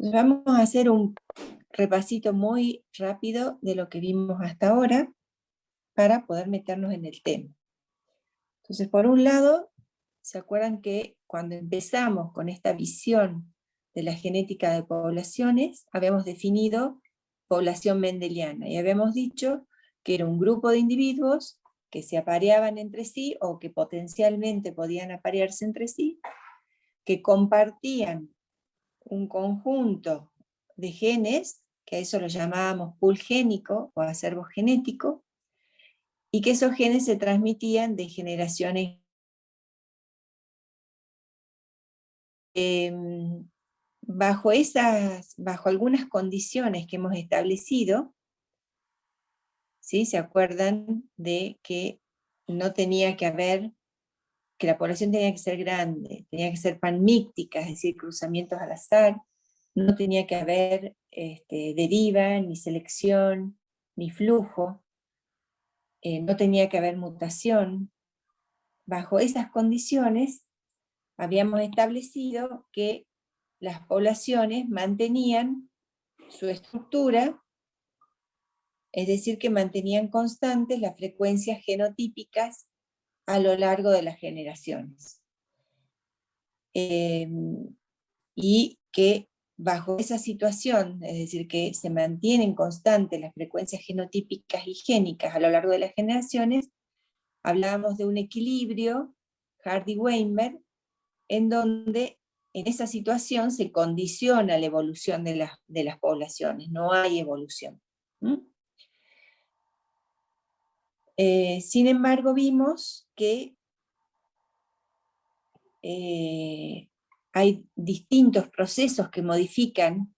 Vamos a hacer un repasito muy rápido de lo que vimos hasta ahora para poder meternos en el tema. Entonces, por un lado, ¿se acuerdan que cuando empezamos con esta visión de la genética de poblaciones, habíamos definido población mendeliana y habíamos dicho que era un grupo de individuos que se apareaban entre sí o que potencialmente podían aparearse entre sí, que compartían un conjunto de genes, que a eso lo llamábamos pool génico o acervo genético, y que esos genes se transmitían de generaciones. Bajo algunas condiciones que hemos establecido, ¿sí? ¿Se acuerdan de que no tenía que haber, que la población tenía que ser grande, tenía que ser panmíctica, es decir, cruzamientos al azar, no tenía que haber deriva, ni selección, ni flujo, no tenía que haber mutación? Bajo esas condiciones habíamos establecido que las poblaciones mantenían su estructura, es decir, que mantenían constantes las frecuencias genotípicas a lo largo de las generaciones. Y que bajo esa situación, es decir, que se mantienen constantes las frecuencias genotípicas y génicas a lo largo de las generaciones, hablábamos de un equilibrio Hardy-Weinberg, en donde en esa situación se condiciona la evolución de las poblaciones, no hay evolución. Sin embargo, vimos que hay distintos procesos que modifican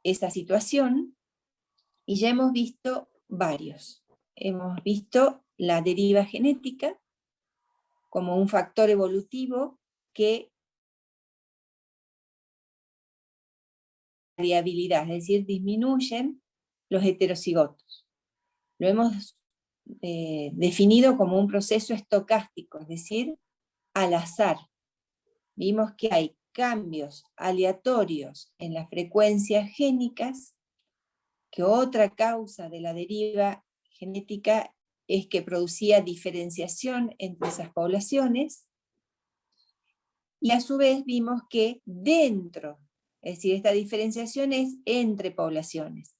esa situación, y ya hemos visto varios. Hemos visto la deriva genética como un factor evolutivo que variabilidad, es decir, disminuyen los heterocigotos. Lo hemos definido como un proceso estocástico, es decir, al azar. Vimos que hay cambios aleatorios en las frecuencias génicas, que otra causa de la deriva genética es que producía diferenciación entre esas poblaciones, y a su vez vimos que dentro, es decir, esta diferenciación es entre poblaciones,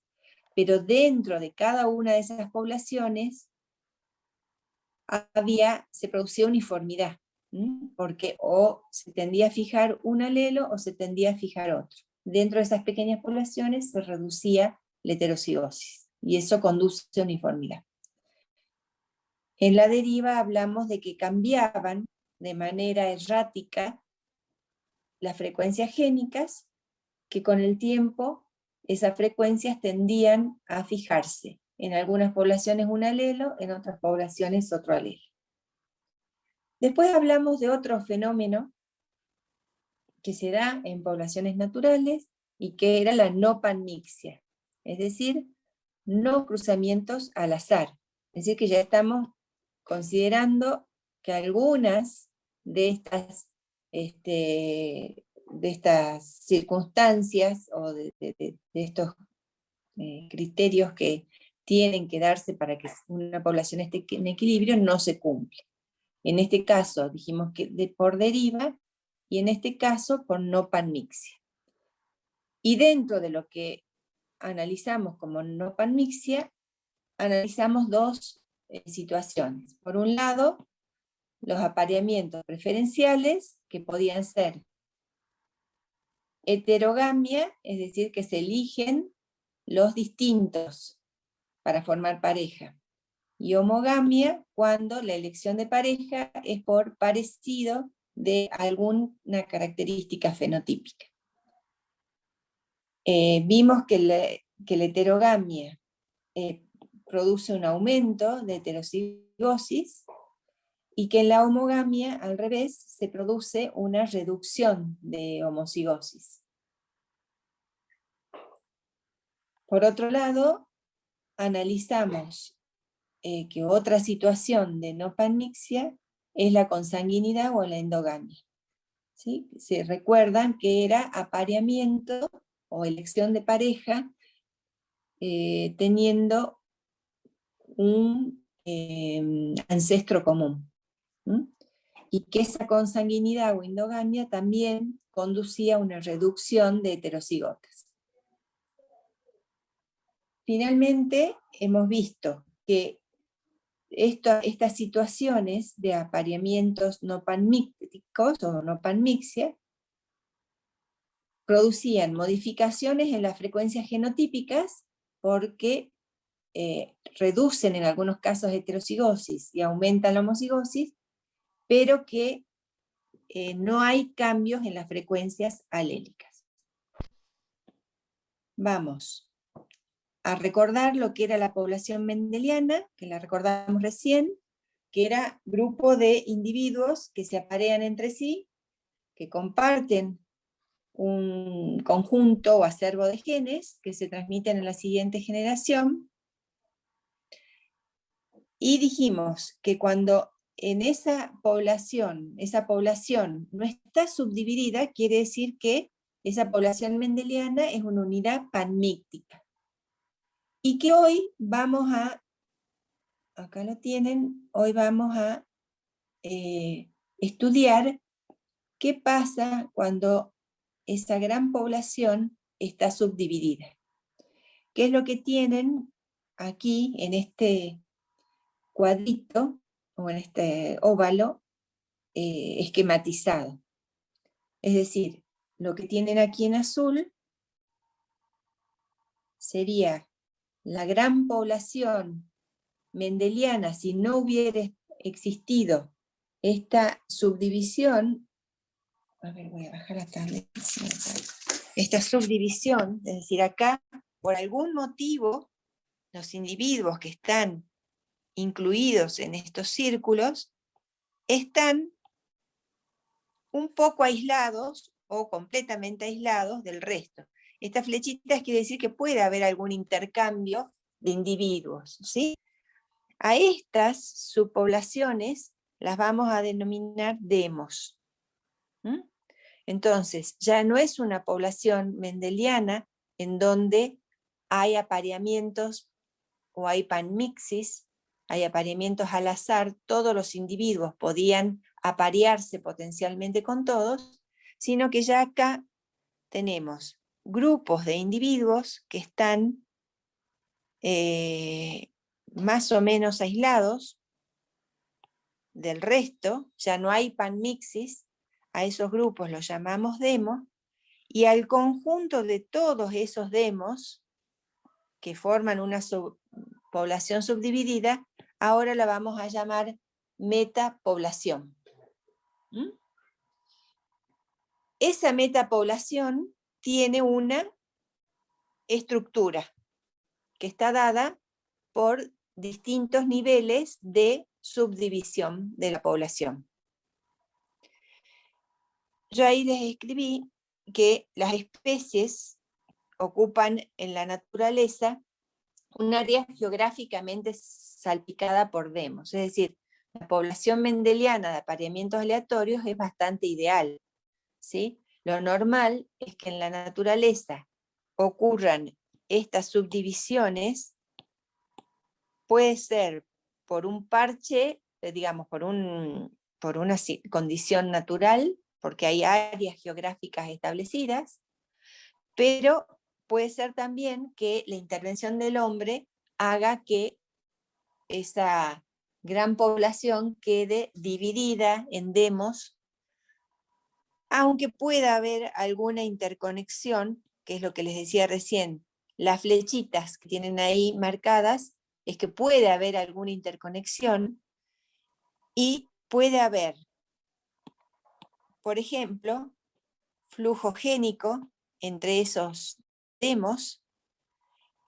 pero dentro de cada una de esas poblaciones se producía uniformidad, porque o se tendía a fijar un alelo o se tendía a fijar otro. Dentro de esas pequeñas poblaciones se reducía la heterocigosis, y eso conduce a uniformidad. En la deriva hablamos de que cambiaban de manera errática las frecuencias génicas, que con el tiempo esas frecuencias tendían a fijarse. En algunas poblaciones un alelo, en otras poblaciones otro alelo. Después hablamos de otro fenómeno que se da en poblaciones naturales y que era la no panmixia, es decir, no cruzamientos al azar. Es decir, que ya estamos considerando que algunas de estas circunstancias o de estos criterios que tienen que darse para que una población esté en equilibrio no se cumple. En este caso dijimos que por deriva, y en este caso por no panmixia. Y dentro de lo que analizamos como no panmixia, analizamos dos situaciones. Por un lado, los apareamientos preferenciales, que podían ser heterogamia, es decir, que se eligen los distintos para formar pareja, y homogamia, cuando la elección de pareja es por parecido de alguna característica fenotípica. Vimos que la heterogamia produce un aumento de heterocigosis, y que en la homogamia, al revés, se produce una reducción de homocigosis. Por otro lado, analizamos que otra situación de no panmixia es la consanguinidad o la endogamia. ¿sí? Se recuerdan que era apareamiento o elección de pareja teniendo un ancestro común. Y que esa consanguinidad o endogamia también conducía a una reducción de heterocigotas. Finalmente, hemos visto que estas situaciones de apareamientos no panmícticos o no panmixia producían modificaciones en las frecuencias genotípicas porque reducen en algunos casos heterocigosis y aumentan la homocigosis, pero que no hay cambios en las frecuencias alélicas. Vamos a recordar lo que era la población mendeliana, que la recordamos recién, que era grupo de individuos que se aparean entre sí, que comparten un conjunto o acervo de genes que se transmiten en la siguiente generación. Y dijimos que cuando en esa población no está subdividida, quiere decir que esa población mendeliana es una unidad panmíctica. Y que hoy vamos a, acá lo tienen, hoy vamos a estudiar qué pasa cuando esa gran población está subdividida. ¿Qué es lo que tienen aquí en este cuadrito, o en este óvalo, esquematizado? Es decir, lo que tienen aquí en azul sería la gran población mendeliana si no hubiera existido esta subdivisión. A ver, voy a bajar la tablet. Esta subdivisión, es decir, acá, por algún motivo, los individuos que están incluidos en estos círculos están un poco aislados o completamente aislados del resto. Estas flechitas quiere decir que puede haber algún intercambio de individuos, ¿sí? A estas subpoblaciones las vamos a denominar demos. Entonces, ya no es una población mendeliana en donde hay apareamientos o hay panmixis, hay apareamientos al azar, todos los individuos podían aparearse potencialmente con todos, sino que ya acá tenemos grupos de individuos que están más o menos aislados del resto, ya no hay panmixis, a esos grupos los llamamos demos, y al conjunto de todos esos demos que forman una población subdividida, ahora la vamos a llamar metapoblación. Esa metapoblación tiene una estructura que está dada por distintos niveles de subdivisión de la población. Yo ahí les escribí que las especies ocupan en la naturaleza un área geográficamente salpicada por demos, es decir, la población mendeliana de apareamientos aleatorios es bastante ideal, ¿sí? Lo normal es que en la naturaleza ocurran estas subdivisiones, puede ser por un parche, digamos, por una condición natural, porque hay áreas geográficas establecidas, pero puede ser también que la intervención del hombre haga que esa gran población quede dividida en demos, aunque pueda haber alguna interconexión, que es lo que les decía recién, las flechitas que tienen ahí marcadas, es que puede haber alguna interconexión y puede haber, por ejemplo, flujo génico entre esos demos,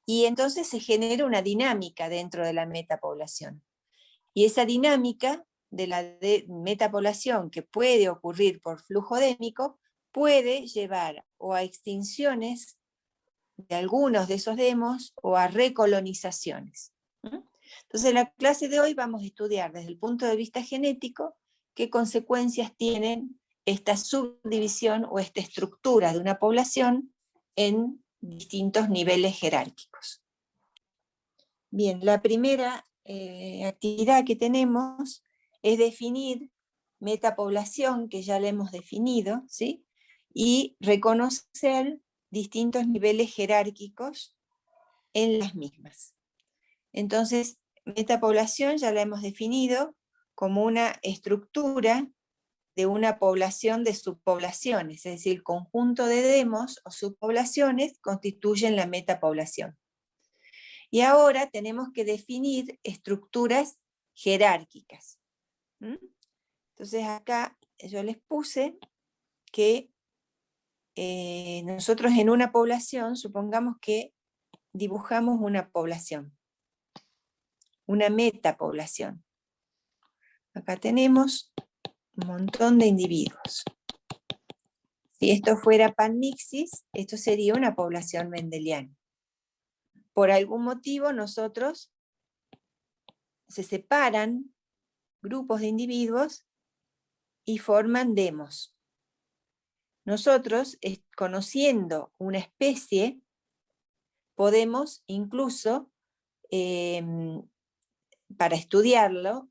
y entonces se genera una dinámica dentro de la metapoblación. Y esa dinámica de la metapoblación que puede ocurrir por flujo démico puede llevar o a extinciones de algunos de esos demos o a recolonizaciones. Entonces en la clase de hoy vamos a estudiar desde el punto de vista genético qué consecuencias tienen esta subdivisión o esta estructura de una población en distintos niveles jerárquicos. Bien, la primera actividad que tenemos es definir metapoblación, que ya la hemos definido, ¿sí? Y reconocer distintos niveles jerárquicos en las mismas. Entonces, metapoblación ya la hemos definido como una estructura de una población de subpoblaciones, es decir, el conjunto de demos o subpoblaciones constituyen la metapoblación. Y ahora tenemos que definir estructuras jerárquicas. Entonces acá yo les puse que nosotros en una población, supongamos que dibujamos una población, una metapoblación. Acá tenemos un montón de individuos. Si esto fuera panmixis, esto sería una población mendeliana. Por algún motivo nosotros se separan grupos de individuos y forman demos. Nosotros, conociendo una especie, podemos incluso, para estudiarlo,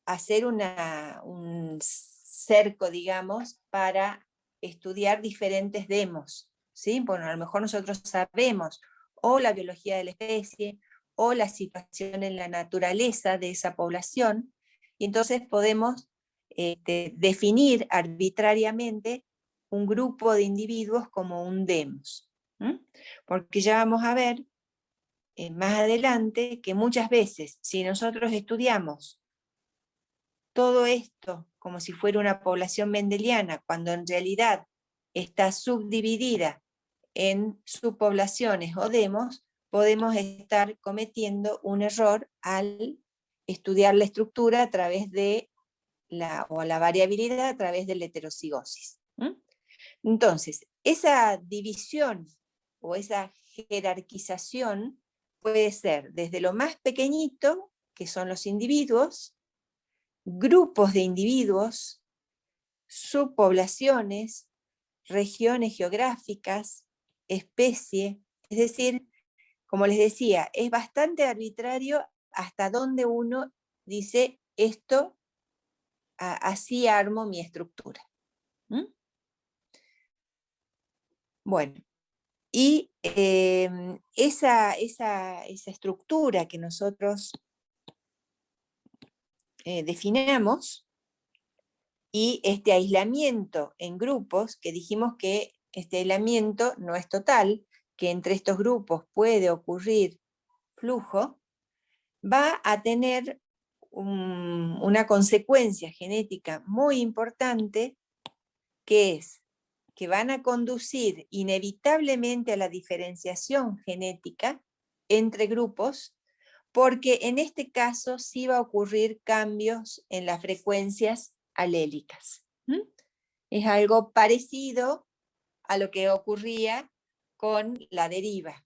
hacer un cerco, digamos, para estudiar diferentes demos, ¿sí? Bueno, a lo mejor nosotros sabemos o la biología de la especie, o la situación en la naturaleza de esa población, y entonces podemos definir arbitrariamente un grupo de individuos como un demos. Porque ya vamos a ver más adelante que muchas veces, si nosotros estudiamos todo esto como si fuera una población mendeliana, cuando en realidad está subdividida en subpoblaciones o demos, podemos estar cometiendo un error al estudiar la estructura a través de la variabilidad a través de la heterocigosis. Entonces, esa división o esa jerarquización puede ser desde lo más pequeñito, que son los individuos, grupos de individuos, subpoblaciones, regiones geográficas, especie, es decir, como les decía, es bastante arbitrario hasta donde uno dice esto, así armo mi estructura. Bueno, y esa estructura que nosotros definamos, y este aislamiento en grupos, que dijimos que este aislamiento no es total, que entre estos grupos puede ocurrir flujo, va a tener una consecuencia genética muy importante, que es que van a conducir inevitablemente a la diferenciación genética entre grupos, porque en este caso sí va a ocurrir cambios en las frecuencias alélicas. Es algo parecido a lo que ocurría con la deriva.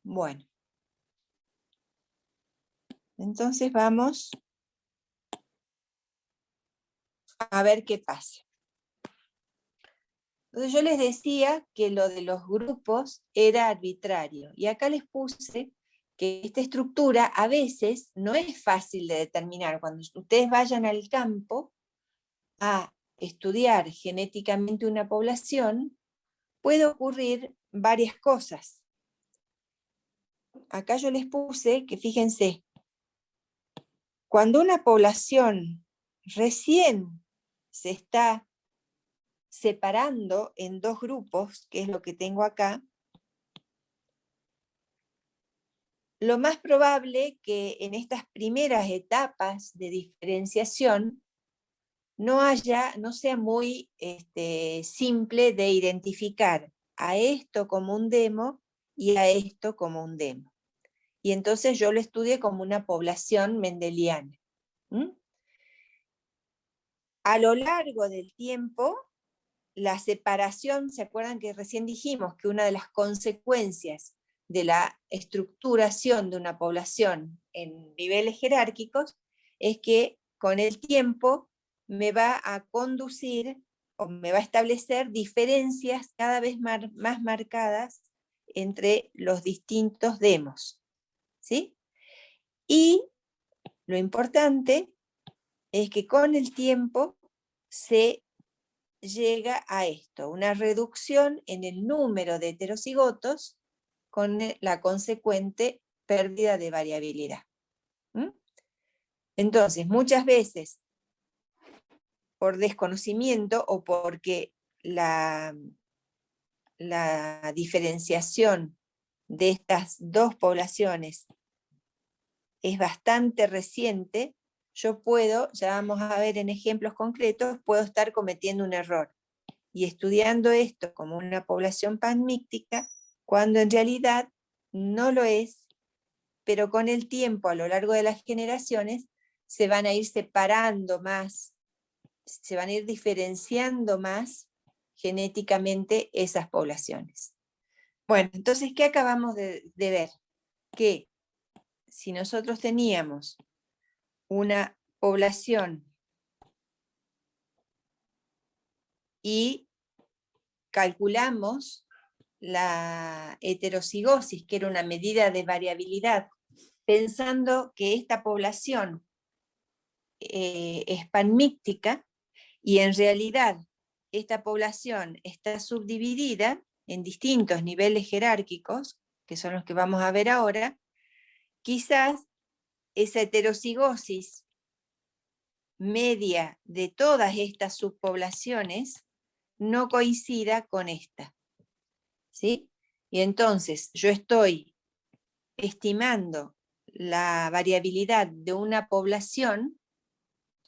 Bueno. Entonces vamos a ver qué pasa. Entonces yo les decía que lo de los grupos era arbitrario, y acá les puse que esta estructura a veces no es fácil de determinar. Cuando ustedes vayan al campo a estudiar genéticamente una población, puede ocurrir varias cosas. Acá yo les puse que, fíjense, cuando una población recién se está separando en dos grupos, que es lo que tengo acá, lo más probable que en estas primeras etapas de diferenciación no sea muy simple de identificar a esto como un demo y a esto como un demo. Y entonces yo lo estudié como una población mendeliana. A lo largo del tiempo, la separación, ¿se acuerdan que recién dijimos que una de las consecuencias de la estructuración de una población en niveles jerárquicos es que con el tiempo me va a conducir o me va a establecer diferencias cada vez más marcadas entre los distintos demos, ¿sí? Y lo importante es que con el tiempo se llega a esto, una reducción en el número de heterocigotos con la consecuente pérdida de variabilidad. ¿Mm? Entonces, muchas veces, por desconocimiento o porque la diferenciación de estas dos poblaciones es bastante reciente, yo puedo, ya vamos a ver en ejemplos concretos, puedo estar cometiendo un error y estudiando esto como una población panmíctica, cuando en realidad no lo es, pero con el tiempo, a lo largo de las generaciones, se van a ir separando más, se van a ir diferenciando más genéticamente esas poblaciones. Bueno, entonces, ¿qué acabamos de ver? Que si nosotros teníamos una población y calculamos la heterocigosis, que era una medida de variabilidad, pensando que esta población es panmíctica, y en realidad esta población está subdividida en distintos niveles jerárquicos, que son los que vamos a ver ahora, quizás esa heterocigosis media de todas estas subpoblaciones no coincida con esta, ¿sí? Y entonces yo estoy estimando la variabilidad de una población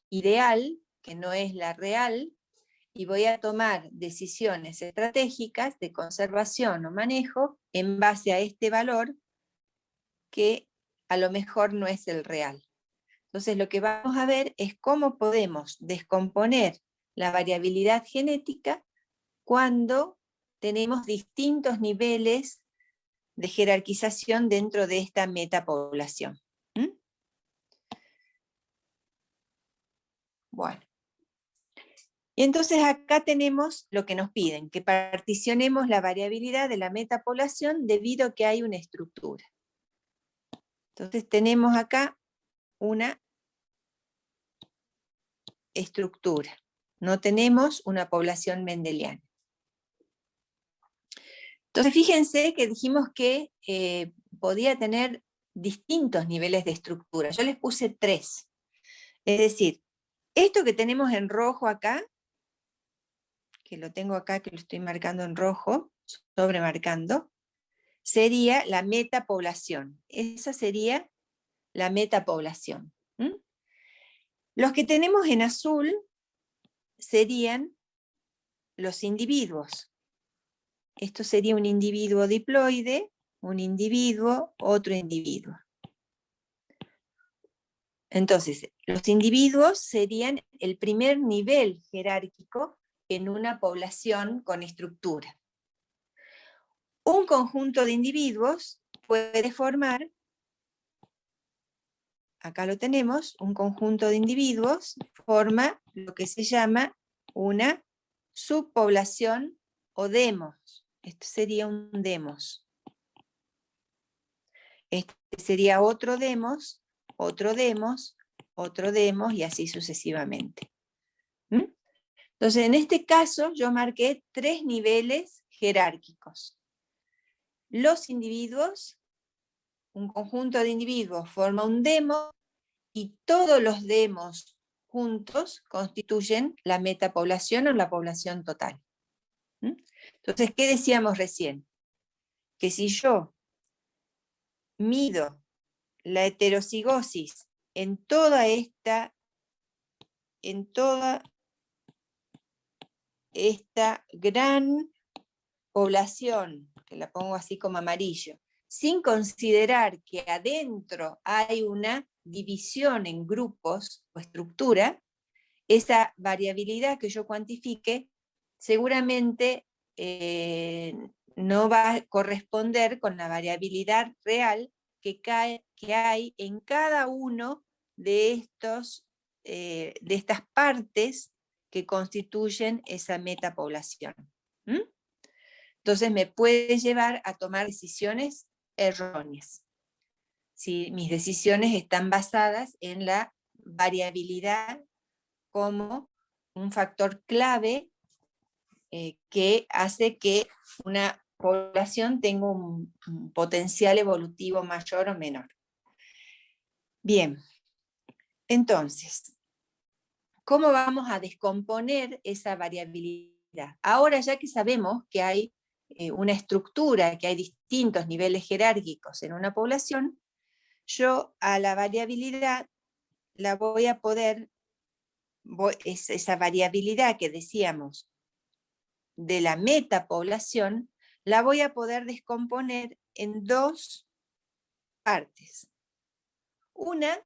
ideal, que no es la real, y voy a tomar decisiones estratégicas de conservación o manejo en base a este valor que a lo mejor no es el real. Entonces lo que vamos a ver es cómo podemos descomponer la variabilidad genética cuando tenemos distintos niveles de jerarquización dentro de esta metapoblación. ¿Mm? Bueno. Y entonces acá tenemos lo que nos piden, que particionemos la variabilidad de la metapoblación debido a que hay una estructura. Entonces tenemos acá una estructura. No tenemos una población mendeliana. Entonces fíjense que dijimos que podía tener distintos niveles de estructura. Yo les puse 3. Es decir, esto que tenemos en rojo acá, que lo tengo acá, que lo estoy marcando en rojo, sobremarcando, sería la metapoblación. Esa sería la metapoblación. ¿Mm? Los que tenemos en azul serían los individuos. Esto sería un individuo diploide, un individuo, otro individuo. Entonces, los individuos serían el primer nivel jerárquico en una población con estructura. Un conjunto de individuos puede formar, acá lo tenemos, un conjunto de individuos forma lo que se llama una subpoblación o demos. Esto sería un demos. Este sería otro demos, otro demos, otro demos y así sucesivamente. ¿Mm? Entonces, en este caso yo marqué 3 niveles jerárquicos. Los individuos, un conjunto de individuos forma un demo y todos los demos juntos constituyen la metapoblación o la población total. ¿Mm? Entonces, ¿qué decíamos recién? Que si yo mido la heterocigosis en toda esta gran población, que la pongo así como amarillo, sin considerar que adentro hay una división en grupos o estructura, esa variabilidad que yo cuantifique seguramente no va a corresponder con la variabilidad real que hay en cada uno de estos de estas partes que constituyen esa metapoblación. ¿Mm? Entonces me puede llevar a tomar decisiones erróneas. Si mis decisiones están basadas en la variabilidad como un factor clave que hace que una población tenga un potencial evolutivo mayor o menor. Bien, entonces, ¿cómo vamos a descomponer esa variabilidad? Ahora ya que sabemos que hay una estructura, que hay distintos niveles jerárquicos en una población, yo a la variabilidad la voy a poder, esa variabilidad que decíamos de la metapoblación, la voy a poder descomponer en dos partes. Una,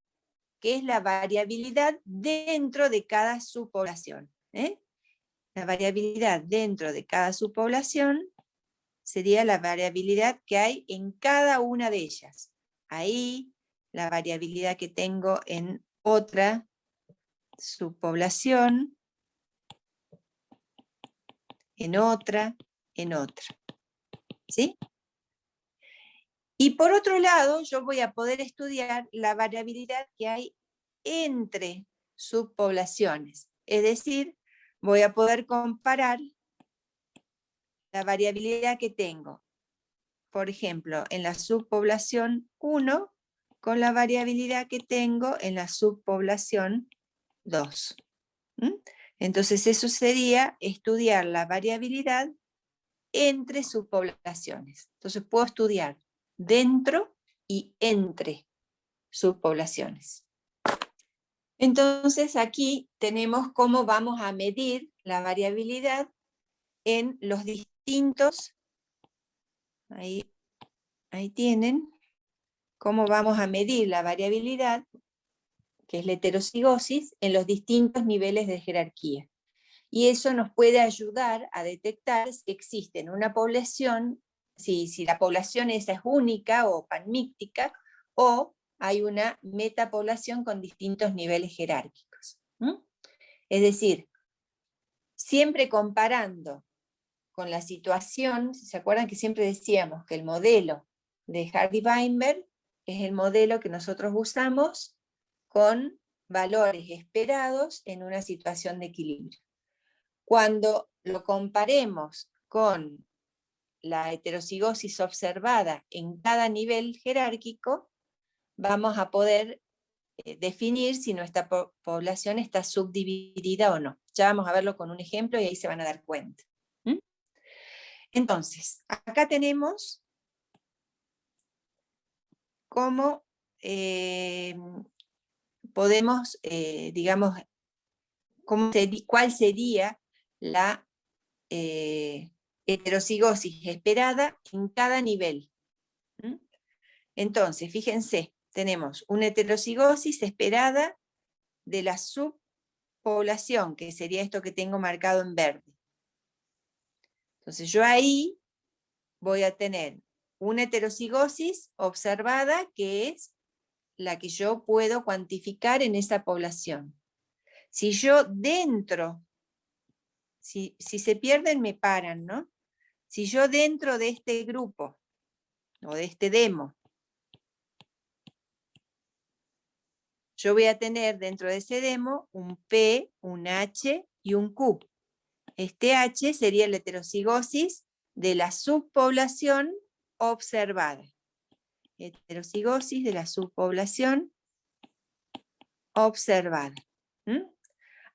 que es la variabilidad dentro de cada subpoblación. La variabilidad dentro de cada subpoblación sería la variabilidad que hay en cada una de ellas. Ahí, la variabilidad que tengo en otra subpoblación, en otra, ¿sí? Y por otro lado, yo voy a poder estudiar la variabilidad que hay entre subpoblaciones. Es decir, voy a poder comparar la variabilidad que tengo, por ejemplo, en la subpoblación 1 con la variabilidad que tengo en la subpoblación 2. Entonces eso sería estudiar la variabilidad entre subpoblaciones. Entonces puedo estudiar dentro y entre subpoblaciones. Entonces aquí tenemos cómo vamos a medir la variabilidad en los distintos, ahí tienen, cómo vamos a medir la variabilidad, que es la heterocigosis, en los distintos niveles de jerarquía. Y eso nos puede ayudar a detectar si existe en una población, si la población esa es única o panmíctica, o hay una metapoblación con distintos niveles jerárquicos. Es decir, siempre comparando con la situación, si se acuerdan que siempre decíamos que el modelo de Hardy-Weinberg es el modelo que nosotros usamos con valores esperados en una situación de equilibrio. Cuando lo comparemos con la heterocigosis observada en cada nivel jerárquico, vamos a poder definir si nuestra población está subdividida o no. Ya vamos a verlo con un ejemplo y ahí se van a dar cuenta. Entonces, acá tenemos cómo podemos, digamos, cuál sería la heterocigosis esperada en cada nivel. Entonces, fíjense, tenemos una heterocigosis esperada de la subpoblación, que sería esto que tengo marcado en verde. Entonces yo ahí voy a tener una heterocigosis observada, que es la que yo puedo cuantificar en esa población. Si yo dentro, si se pierden me paran, ¿no? Si yo dentro de este grupo, o de este demo, yo voy a tener dentro de ese demo un P, un H y un Q. Este H sería la heterocigosis de la subpoblación observada. Heterocigosis de la subpoblación observada.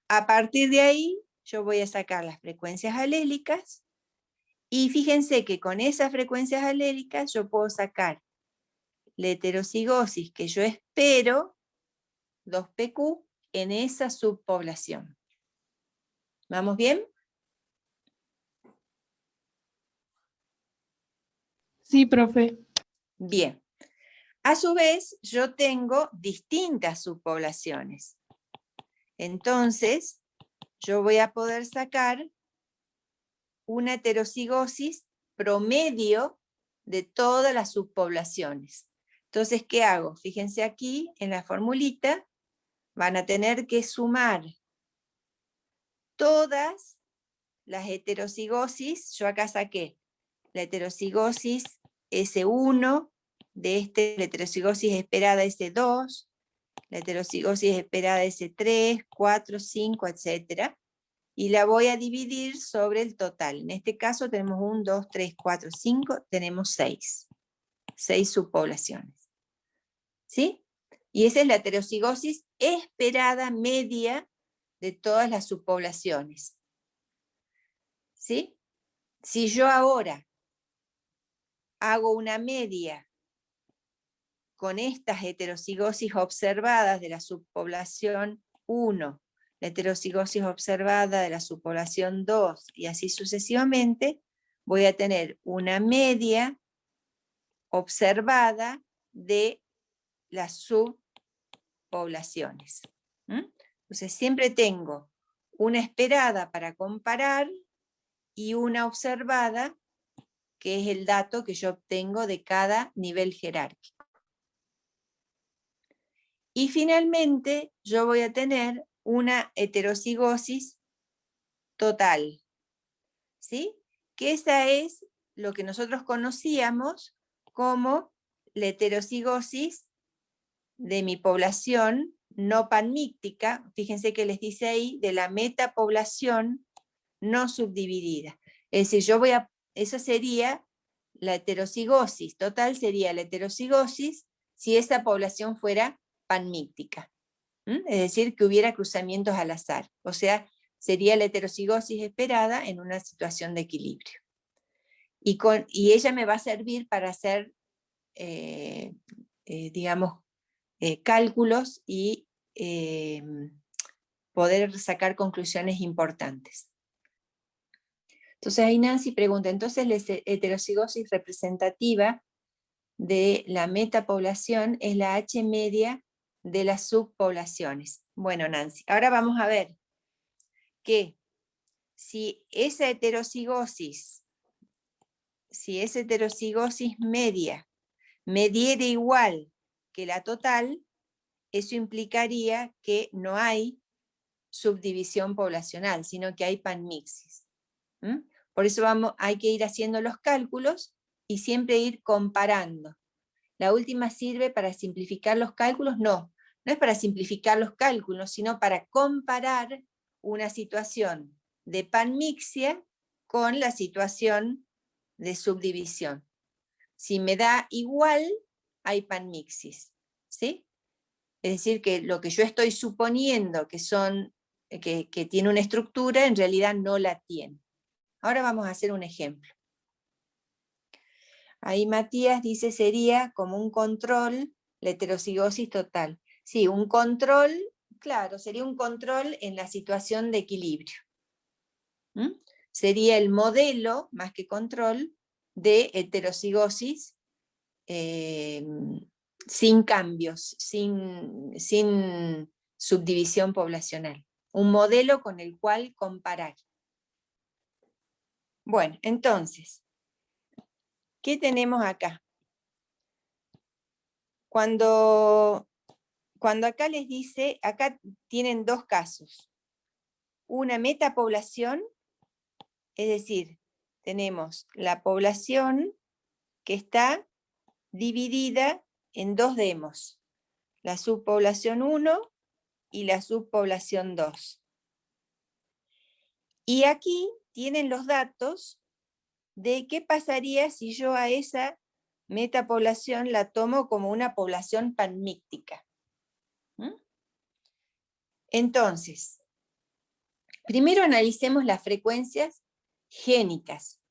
A partir de ahí, yo voy a sacar las frecuencias alélicas, y fíjense que con esas frecuencias alélicas yo puedo sacar la heterocigosis que yo espero, 2PQ, en esa subpoblación. ¿Vamos bien? Sí, profe. Bien. A su vez, yo tengo distintas subpoblaciones. Entonces, yo voy a poder sacar una heterocigosis promedio de todas las subpoblaciones. Entonces, ¿qué hago? Fíjense aquí en la formulita, van a tener que sumar todas las heterocigosis. Yo acá saqué la heterocigosis S1, la heterocigosis esperada S2, la heterocigosis esperada S3, 4, 5, etc. Y la voy a dividir sobre el total. En este caso tenemos 1, 2, 3, 4, 5, tenemos 6. 6 subpoblaciones. ¿Sí? Y esa es la heterocigosis esperada media de todas las subpoblaciones. ¿Sí? Si yo ahora hago una media con estas heterocigosis observadas de la subpoblación 1, la heterocigosis observada de la subpoblación 2, y así sucesivamente, voy a tener una media observada de las subpoblaciones. Entonces siempre tengo una esperada para comparar y una observada, que es el dato que yo obtengo de cada nivel jerárquico. Y finalmente yo voy a tener una heterocigosis total, ¿sí? Que esa es lo que nosotros conocíamos como la heterocigosis de mi población no panmíctica. Fíjense que les dice ahí de la metapoblación no subdividida. Es decir, eso sería la heterocigosis total, sería la heterocigosis si esa población fuera panmíctica. Es decir, que hubiera cruzamientos al azar. O sea, sería la heterocigosis esperada en una situación de equilibrio. Y ella me va a servir para hacer, digamos, cálculos y poder sacar conclusiones importantes. Entonces ahí Nancy pregunta, entonces la heterocigosis representativa de la metapoblación es la H media de las subpoblaciones. Bueno, Nancy, ahora vamos a ver que si esa heterocigosis media me diera igual que la total, eso implicaría que no hay subdivisión poblacional, sino que hay panmixis. Por eso hay que ir haciendo los cálculos y siempre ir comparando. La última sirve para simplificar los cálculos, no es para simplificar los cálculos, sino para comparar una situación de panmixia con la situación de subdivisión. Si me da igual, hay panmixis, ¿sí? Es decir, que lo que yo estoy suponiendo que tiene una estructura, en realidad no la tiene. Ahora vamos a hacer un ejemplo. Ahí Matías dice sería como un control la heterocigosis total. Sí, un control, claro, sería un control en la situación de equilibrio. Sería el modelo, más que control, de heterocigosis sin cambios, sin subdivisión poblacional. Un modelo con el cual comparar. Bueno, entonces, ¿qué tenemos acá? Cuando acá les dice, acá tienen dos casos. Una metapoblación, es decir, tenemos la población que está dividida en dos demos, la subpoblación 1 y la subpoblación 2. Y aquí tienen los datos de qué pasaría si yo a esa metapoblación la tomo como una población panmíctica. Entonces, primero analicemos las frecuencias génicas.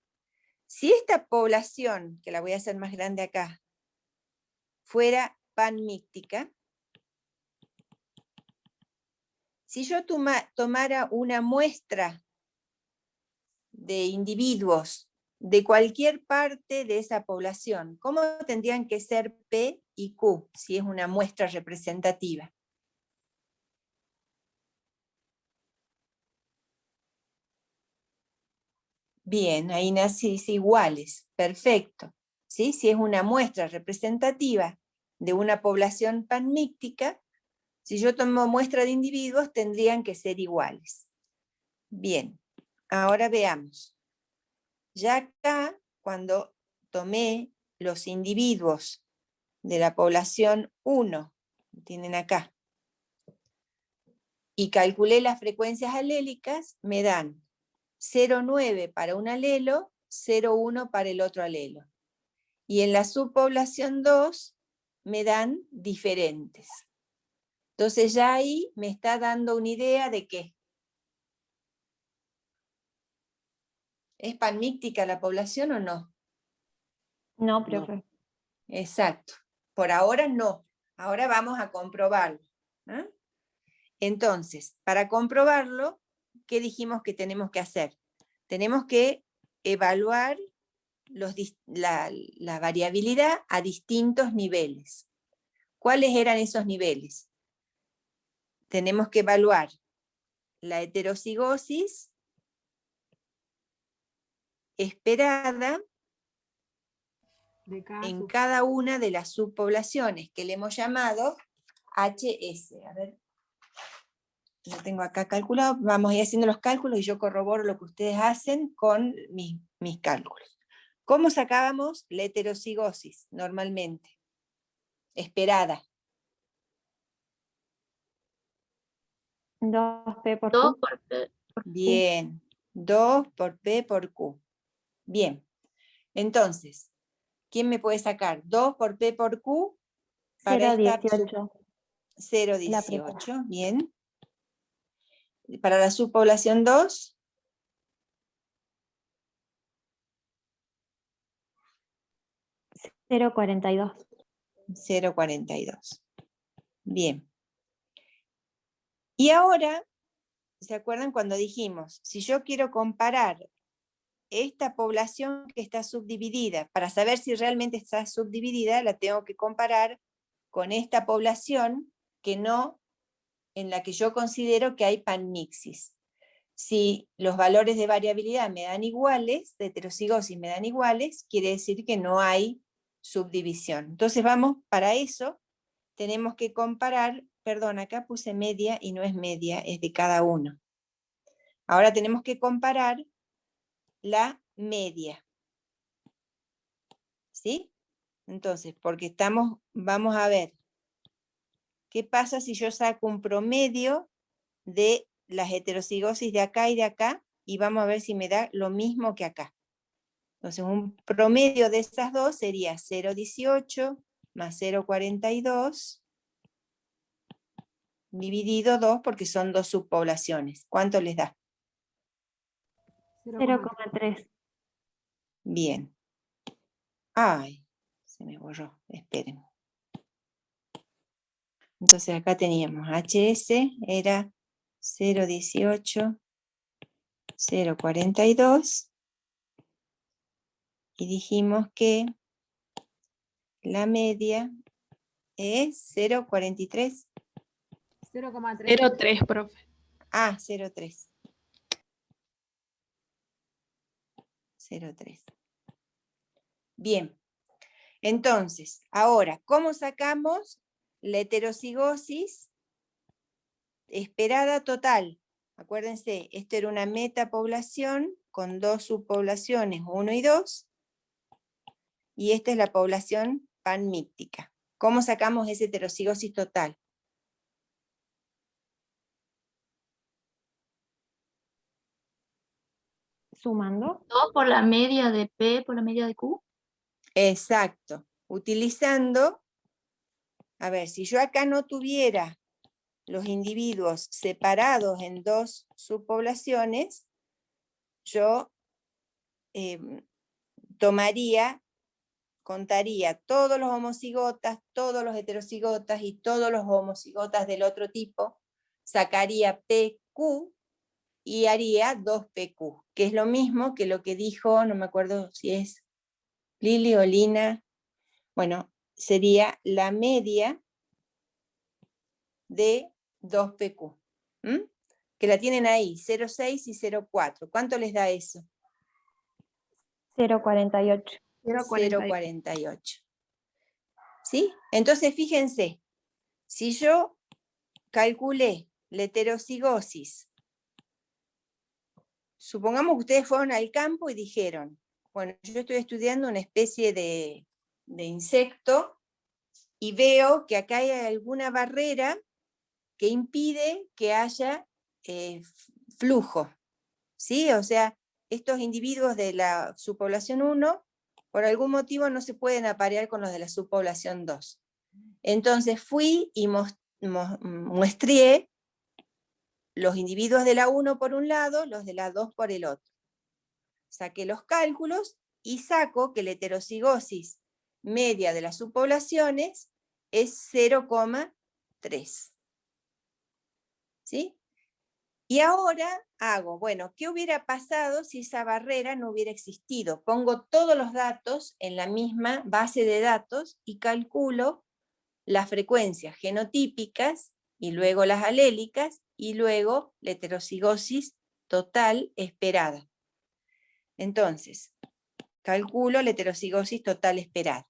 Si esta población, que la voy a hacer más grande acá, fuera panmíctica, si yo tomara una muestra de individuos de cualquier parte de esa población, ¿cómo tendrían que ser P y Q si es una muestra representativa? Bien, ahí nacís iguales, perfecto. ¿Sí? Si es una muestra representativa de una población panmíctica, Si yo tomo muestra de individuos, tendrían que ser iguales. Bien, ahora veamos. Ya acá, cuando tomé los individuos de la población 1, tienen acá, y calculé las frecuencias alélicas, me dan 0,9 para un alelo, 0,1 para el otro alelo. Y en la subpoblación 2 me dan diferentes. Entonces ya ahí me está dando una idea de qué. ¿Es panmíctica la población o no? No, profe. Exacto. Por ahora no. Ahora vamos a comprobarlo. ¿Eh? Entonces, para comprobarlo, ¿qué dijimos que tenemos que hacer? Tenemos que evaluar la variabilidad a distintos niveles. ¿Cuáles eran esos niveles? Tenemos que evaluar la heterocigosis esperada en cada una de las subpoblaciones que le hemos llamado HS. A ver, lo tengo acá calculado, vamos a ir haciendo los cálculos y yo corroboro lo que ustedes hacen con mis cálculos. ¿Cómo sacábamos la heterocigosis normalmente? Esperada. 2P por 2 Q. por P por Q. Bien, 2 por P por Q. Bien, entonces, ¿quién me puede sacar? 2 por P por Q para esta 0,18. 0,18, bien. Para la subpoblación 2, 0,42. 0,42. Bien. Y ahora, ¿se acuerdan cuando dijimos, si yo quiero comparar esta población que está subdividida, para saber si realmente está subdividida, la tengo que comparar con esta población que no, en la que yo considero que hay panmixis? Si los valores de variabilidad me dan iguales, de heterocigosis me dan iguales, quiere decir que no hay subdivisión. Entonces vamos, para eso tenemos que comparar, perdón, acá puse media y no es media, es de cada uno. Ahora tenemos que comparar la media. ¿Sí? Entonces, porque vamos a ver, ¿qué pasa si yo saco un promedio de las heterocigosis de acá y de acá? Y vamos a ver si me da lo mismo que acá. Entonces, un promedio de esas dos sería 0,18 más 0,42 dividido 2, porque son dos subpoblaciones. ¿Cuánto les da? 0,3. Bien. Ay, se me borró, esperen. Entonces acá teníamos HS, era 0,18, 0,42, y dijimos que la media es 0,43. 0,3, profe. Ah, 0,3. 0,3. Bien. Entonces, ahora, ¿cómo sacamos la heterocigosis esperada total? Acuérdense, esto era una metapoblación con dos subpoblaciones, 1 y 2, y esta es la población panmíptica. ¿Cómo sacamos esa heterocigosis total? Sumando. 2 por la media de P por la media de Q. Exacto. Utilizando, a ver, si yo acá no tuviera los individuos separados en dos subpoblaciones, yo contaría todos los homocigotas, todos los heterocigotas y todos los homocigotas del otro tipo, sacaría PQ y haría 2PQ, que es lo mismo que lo que dijo, no me acuerdo si es Lili o Lina, bueno, sería la media de 2PQ, que la tienen ahí, 0,6 y 0,4. ¿Cuánto les da eso? 0,48. 0,48. ¿Sí? Entonces fíjense, si yo calculé la heterocigosis. Supongamos que ustedes fueron al campo y dijeron, bueno, yo estoy estudiando una especie de insecto y veo que acá hay alguna barrera que impide que haya flujo, ¿sí? O sea, estos individuos de la subpoblación 1, por algún motivo no se pueden aparear con los de la subpoblación 2. Entonces fui y muestré los individuos de la 1 por un lado, los de la 2 por el otro. Saqué los cálculos y saco que la heterocigosis media de las subpoblaciones es 0,3. ¿Sí? Y ahora hago, bueno, ¿qué hubiera pasado si esa barrera no hubiera existido? Pongo todos los datos en la misma base de datos y calculo las frecuencias genotípicas y luego las alélicas y luego la heterocigosis total esperada. Entonces, calculo la heterocigosis total esperada.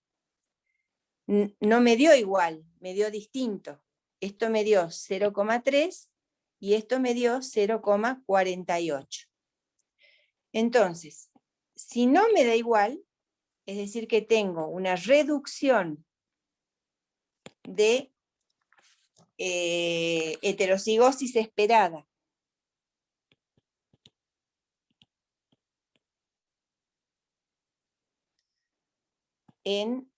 No me dio igual, me dio distinto. Esto me dio 0,3 y esto me dio 0,48. Entonces, si no me da igual, es decir que tengo una reducción de heterocigosis esperada en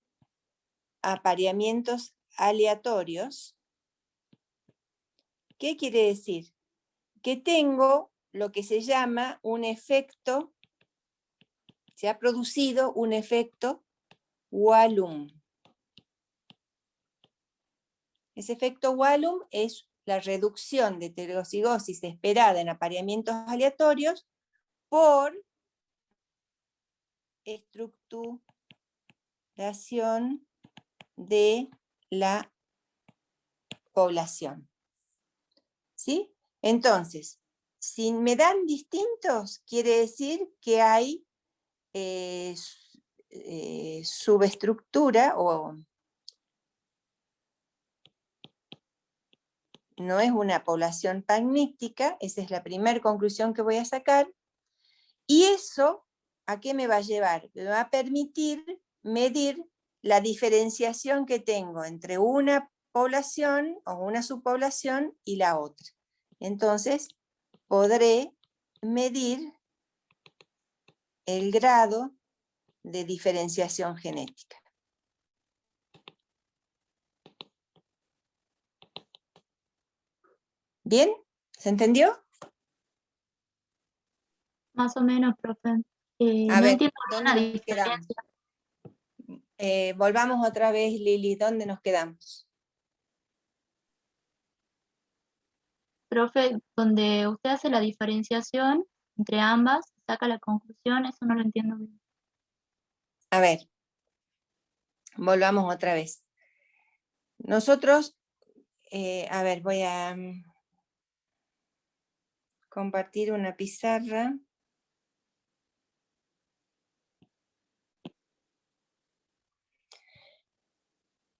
apareamientos aleatorios. ¿Qué quiere decir? Que tengo lo que se llama un efecto, se ha producido un efecto Wallum. Ese efecto Wallum es la reducción de heterocigosis esperada en apareamientos aleatorios por estructuración de la población. ¿Sí? Entonces, si me dan distintos, quiere decir que hay subestructura o no es una población pagnística. Esa es la primera conclusión que voy a sacar. Y eso, ¿a qué me va a llevar? Me va a permitir medir la diferenciación que tengo entre una población o una subpoblación y la otra. Entonces, podré medir el grado de diferenciación genética. ¿Bien? ¿Se entendió? Más o menos, profe. A No ver, entiendo ¿dónde la nos quedamos? diferencia. Volvamos otra vez, Lili, ¿dónde nos quedamos? Profe, donde usted hace la diferenciación entre ambas, saca la conclusión, eso no lo entiendo bien. A ver, volvamos otra vez. Nosotros, a ver, voy a compartir una pizarra.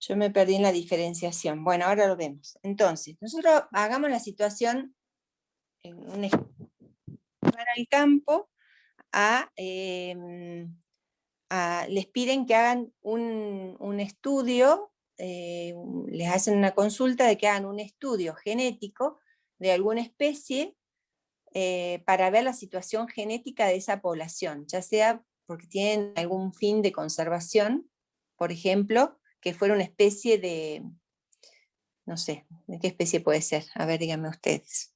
Yo me perdí en la diferenciación. Bueno, ahora lo vemos. Entonces, nosotros hagamos la situación en un ejemplo. Van al campo les piden que hagan un estudio, les hacen una consulta de que hagan un estudio genético de alguna especie para ver la situación genética de esa población, ya sea porque tienen algún fin de conservación, por ejemplo, que fuera una especie de, no sé, ¿de qué especie puede ser? A ver, díganme ustedes.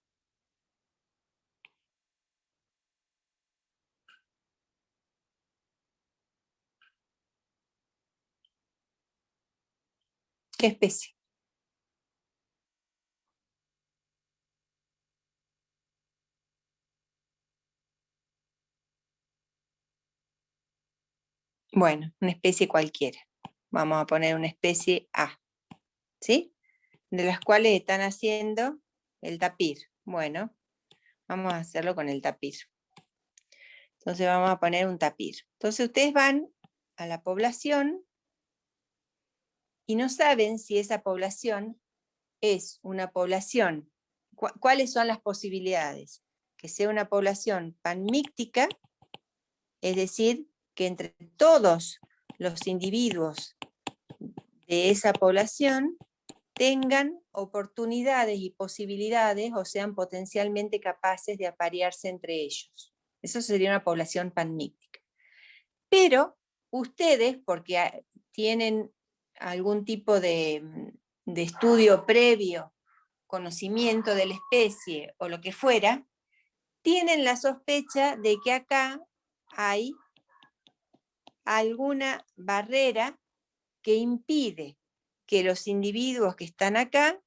¿Qué especie? Bueno, una especie cualquiera. Vamos a poner una especie A, ¿sí? De las cuales están haciendo el tapir. Bueno, vamos a hacerlo con el tapir. Entonces vamos a poner un tapir. Entonces ustedes van a la población y no saben si esa población es una población, ¿cuáles son las posibilidades? Que sea una población panmíctica, es decir, que entre todos los individuos de esa población tengan oportunidades y posibilidades o sean potencialmente capaces de aparearse entre ellos. Eso sería una población panmíctica. Pero ustedes, porque tienen algún tipo de estudio previo, conocimiento de la especie o lo que fuera, tienen la sospecha de que acá hay alguna barrera que impide que los individuos que están acá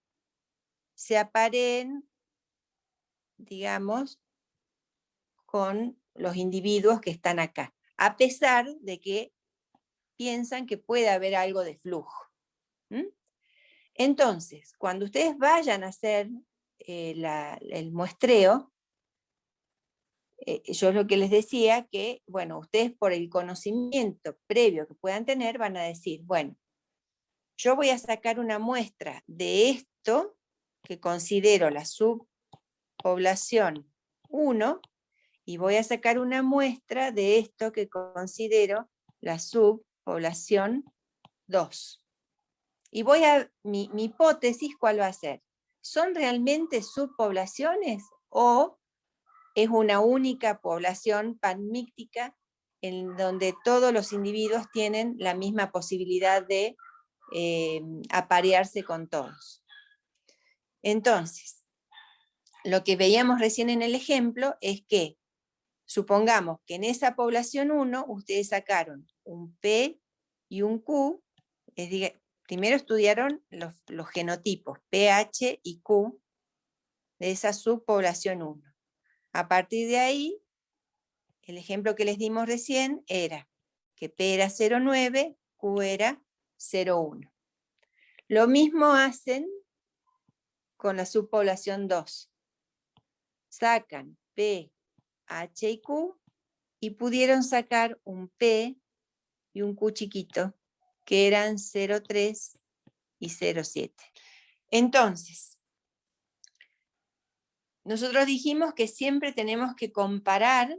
se apareen, digamos, con los individuos que están acá, a pesar de que piensan que puede haber algo de flujo. ¿Mm? Entonces, cuando ustedes vayan a hacer el muestreo, yo lo que les decía que, bueno, ustedes por el conocimiento previo que puedan tener van a decir, bueno, yo voy a sacar una muestra de esto que considero la subpoblación 1 y voy a sacar una muestra de esto que considero la subpoblación 2. Y mi hipótesis, ¿cuál va a ser? ¿Son realmente subpoblaciones o es una única población panmíctica en donde todos los individuos tienen la misma posibilidad de aparearse con todos? Entonces, lo que veíamos recién en el ejemplo es que, supongamos que en esa población 1 ustedes sacaron un P y un Q, primero estudiaron los genotipos pH y Q de esa subpoblación 1. A partir de ahí, el ejemplo que les dimos recién era que P era 0,9, Q era 0,1. Lo mismo hacen con la subpoblación 2. Sacan P, H y Q y pudieron sacar un P y un Q chiquito, que eran 0,3 y 0,7. Entonces, nosotros dijimos que siempre tenemos que comparar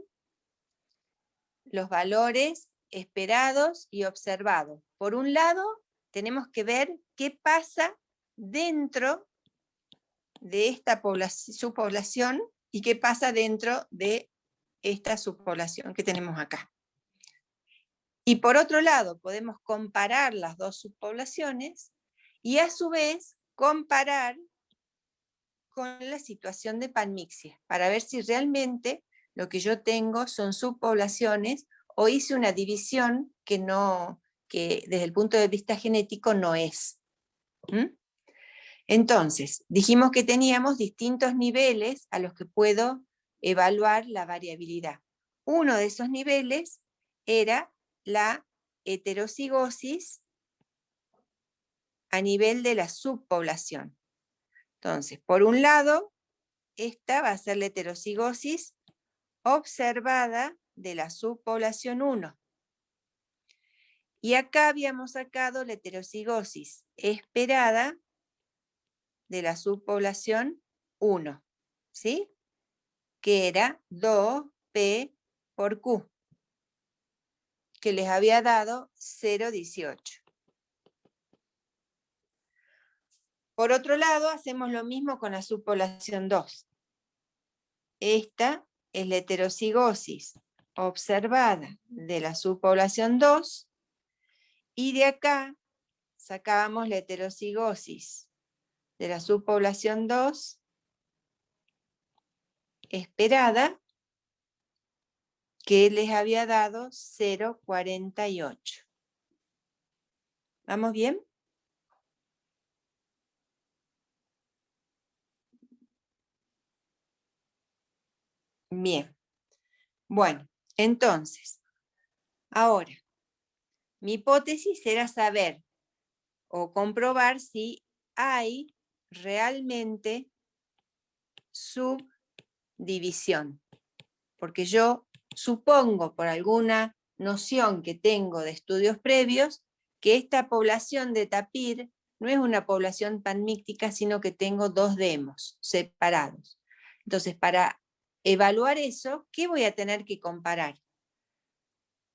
los valores esperados y observados. Por un lado, tenemos que ver qué pasa dentro de esta subpoblación y qué pasa dentro de esta subpoblación que tenemos acá. Y por otro lado, podemos comparar las dos subpoblaciones y a su vez comparar con la situación de panmixia, para ver si realmente lo que yo tengo son subpoblaciones o hice una división que desde el punto de vista genético no es. ¿Mm? Entonces, dijimos que teníamos distintos niveles a los que puedo evaluar la variabilidad. Uno de esos niveles era la heterocigosis a nivel de la subpoblación. Entonces, por un lado, esta va a ser la heterocigosis observada de la subpoblación 1. Y acá habíamos sacado la heterocigosis esperada de la subpoblación 1, ¿sí? Que era 2P por Q, que les había dado 0,18. Por otro lado, hacemos lo mismo con la subpoblación 2. Esta es la heterocigosis observada de la subpoblación 2, y de acá sacábamos la heterocigosis de la subpoblación 2 esperada, que les había dado 0,48. ¿Vamos bien? Bien. Bueno, entonces, ahora, mi hipótesis era saber o comprobar si hay realmente subdivisión. Porque yo supongo, por alguna noción que tengo de estudios previos, que esta población de tapir no es una población panmíctica, sino que tengo 2 demos separados. Entonces, para evaluar eso, ¿qué voy a tener que comparar?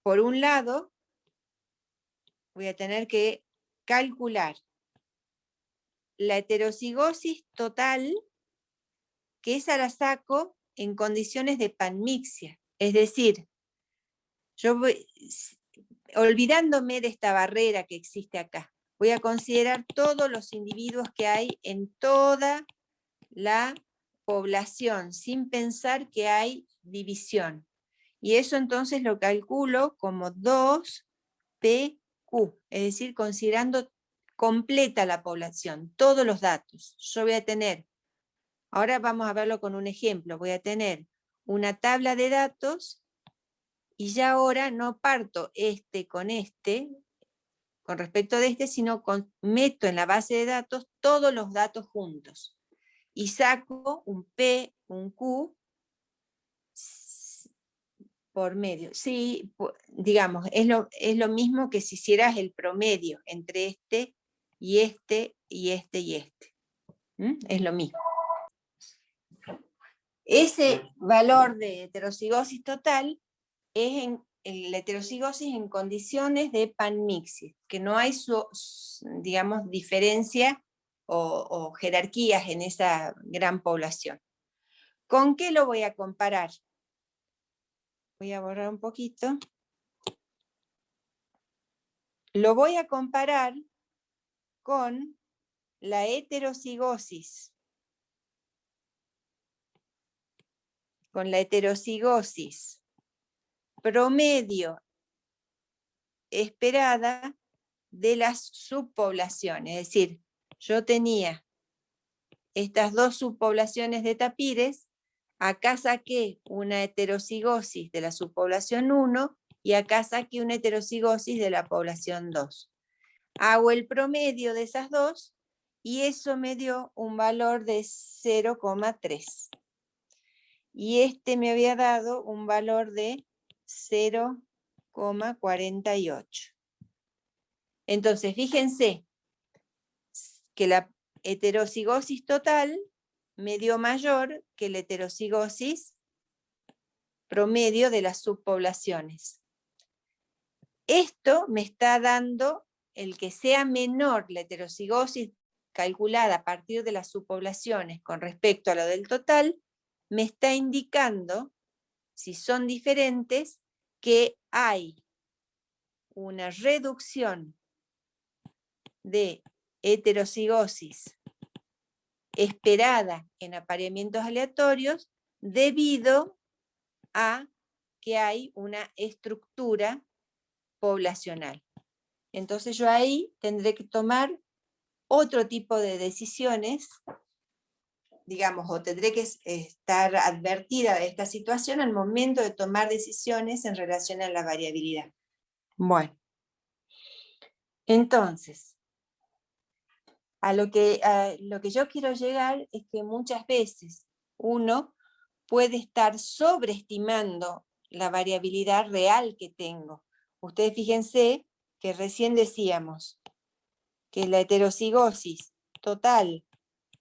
Por un lado, voy a tener que calcular la heterocigosis total, que esa la saco en condiciones de panmixia. Es decir, yo voy, olvidándome de esta barrera que existe acá, voy a considerar todos los individuos que hay en toda la población, sin pensar que hay división. Y eso entonces lo calculo como 2PQ, es decir, considerando completa la población, todos los datos. Yo voy a tener, ahora vamos a verlo con un ejemplo, voy a tener una tabla de datos y ya ahora no parto con respecto de sino meto en la base de datos todos los datos juntos y saco un P, un Q por medio. Sí, digamos, es lo mismo que si hicieras el promedio entre este y este y este y este. Es lo mismo. Ese valor de heterocigosis total es la heterocigosis en condiciones de panmixis, que no hay, digamos, diferencia o jerarquías en esa gran población. ¿Con qué lo voy a comparar? Voy a borrar un poquito. Lo voy a comparar con la heterocigosis. Con la heterocigosis promedio esperada de las subpoblaciones. Es decir, yo tenía estas 2 subpoblaciones de tapires, acá saqué una heterocigosis de la subpoblación 1 y acá saqué una heterocigosis de la población 2. Hago el promedio de esas 2 y eso me dio un valor de 0,3. Y este me había dado un valor de 0,48. Entonces, fíjense que la heterocigosis total me dio mayor que la heterocigosis promedio de las subpoblaciones. Esto me está dando el que sea menor la heterocigosis calculada a partir de las subpoblaciones con respecto a lo del total, me está indicando, si son diferentes, que hay una reducción de heterocigosis esperada en apareamientos aleatorios debido a que hay una estructura poblacional. Entonces yo ahí tendré que tomar otro tipo de decisiones, digamos, o tendré que estar advertida de esta situación al momento de tomar decisiones en relación a la variabilidad. Bueno, entonces, a lo que yo quiero llegar es que muchas veces uno puede estar sobreestimando la variabilidad real que tengo. Ustedes fíjense que recién decíamos que la heterocigosis total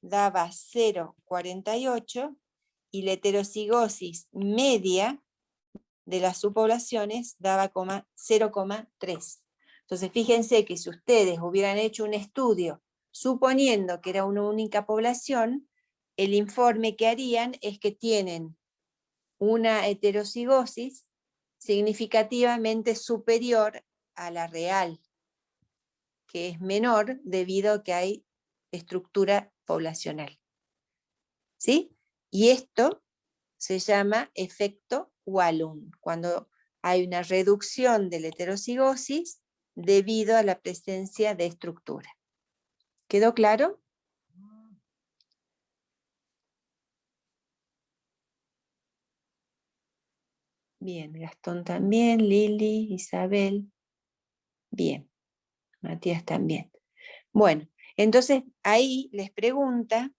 daba 0,48 y la heterocigosis media de las subpoblaciones daba 0,3. Entonces fíjense que si ustedes hubieran hecho un estudio suponiendo que era una única población, el informe que harían es que tienen una heterocigosis significativamente superior a la real, que es menor debido a que hay estructura poblacional. ¿Sí? Y esto se llama efecto Wallum, cuando hay una reducción de la heterocigosis debido a la presencia de estructura. ¿Quedó claro? Bien, Gastón también, Lili, Isabel. Bien, Matías también. Bueno, entonces ahí les pregunta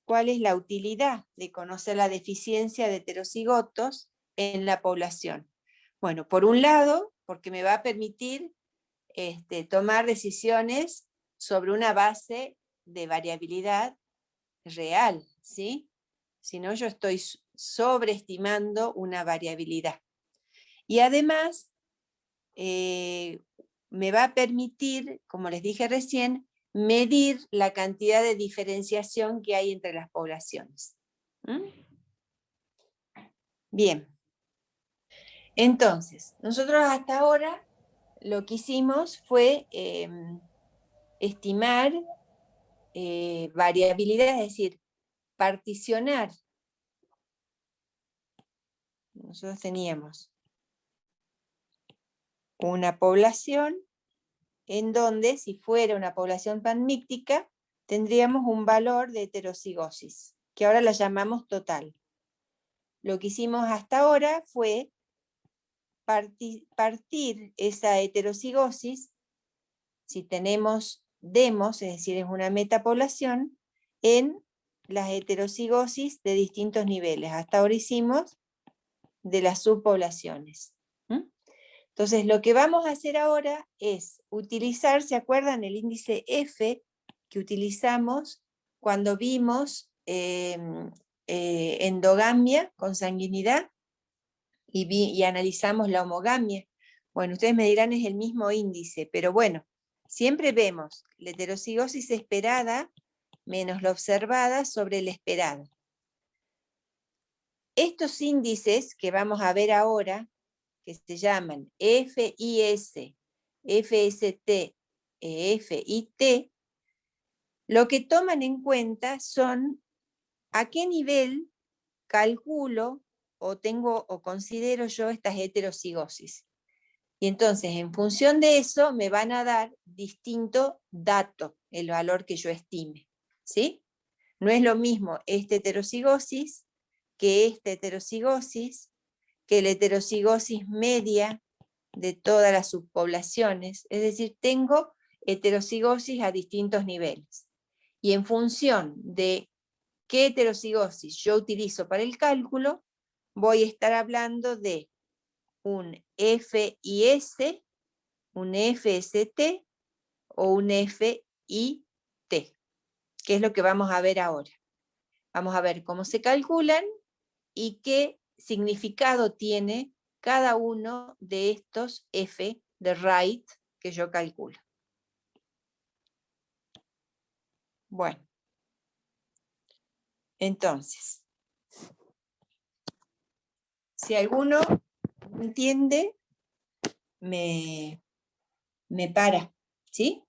cuál es la utilidad de conocer la deficiencia de heterocigotos en la población. Bueno, por un lado, porque me va a permitir tomar decisiones sobre una base de variabilidad real, ¿sí? Si no, yo estoy sobreestimando una variabilidad. Y además, me va a permitir, como les dije recién, medir la cantidad de diferenciación que hay entre las poblaciones. ¿Mm? Bien. Entonces, nosotros hasta ahora lo que hicimos fue estimar variabilidad, es decir, particionar. Nosotros teníamos una población en donde, si fuera una población panmíctica, tendríamos un valor de heterocigosis, que ahora la llamamos total. Lo que hicimos hasta ahora fue partir esa heterocigosis, si tenemos demos, es decir, es una metapoblación, en las heterocigosis de distintos niveles. Hasta ahora hicimos de las subpoblaciones. Entonces, lo que vamos a hacer ahora es utilizar, ¿se acuerdan el índice F que utilizamos cuando vimos endogamia, consanguinidad, y analizamos la homogamia? Bueno, ustedes me dirán es el mismo índice, pero bueno, siempre vemos la heterocigosis esperada menos la observada sobre la esperada. Estos índices que vamos a ver ahora, que se llaman FIS, FST, FIT, lo que toman en cuenta son a qué nivel calculo o considero yo estas heterocigosis. Y entonces, en función de eso, me van a dar distinto dato, el valor que yo estime, ¿sí? No es lo mismo esta heterocigosis que esta heterocigosis, que la heterocigosis media de todas las subpoblaciones. Es decir, tengo heterocigosis a distintos niveles. Y en función de qué heterocigosis yo utilizo para el cálculo, voy a estar hablando de un FIS, un FST o un FIT, que es lo que vamos a ver ahora. Vamos a ver cómo se calculan y qué significado tiene cada uno de estos F de Wright que yo calculo. Bueno, entonces, si alguno no entiende, me para, ¿sí?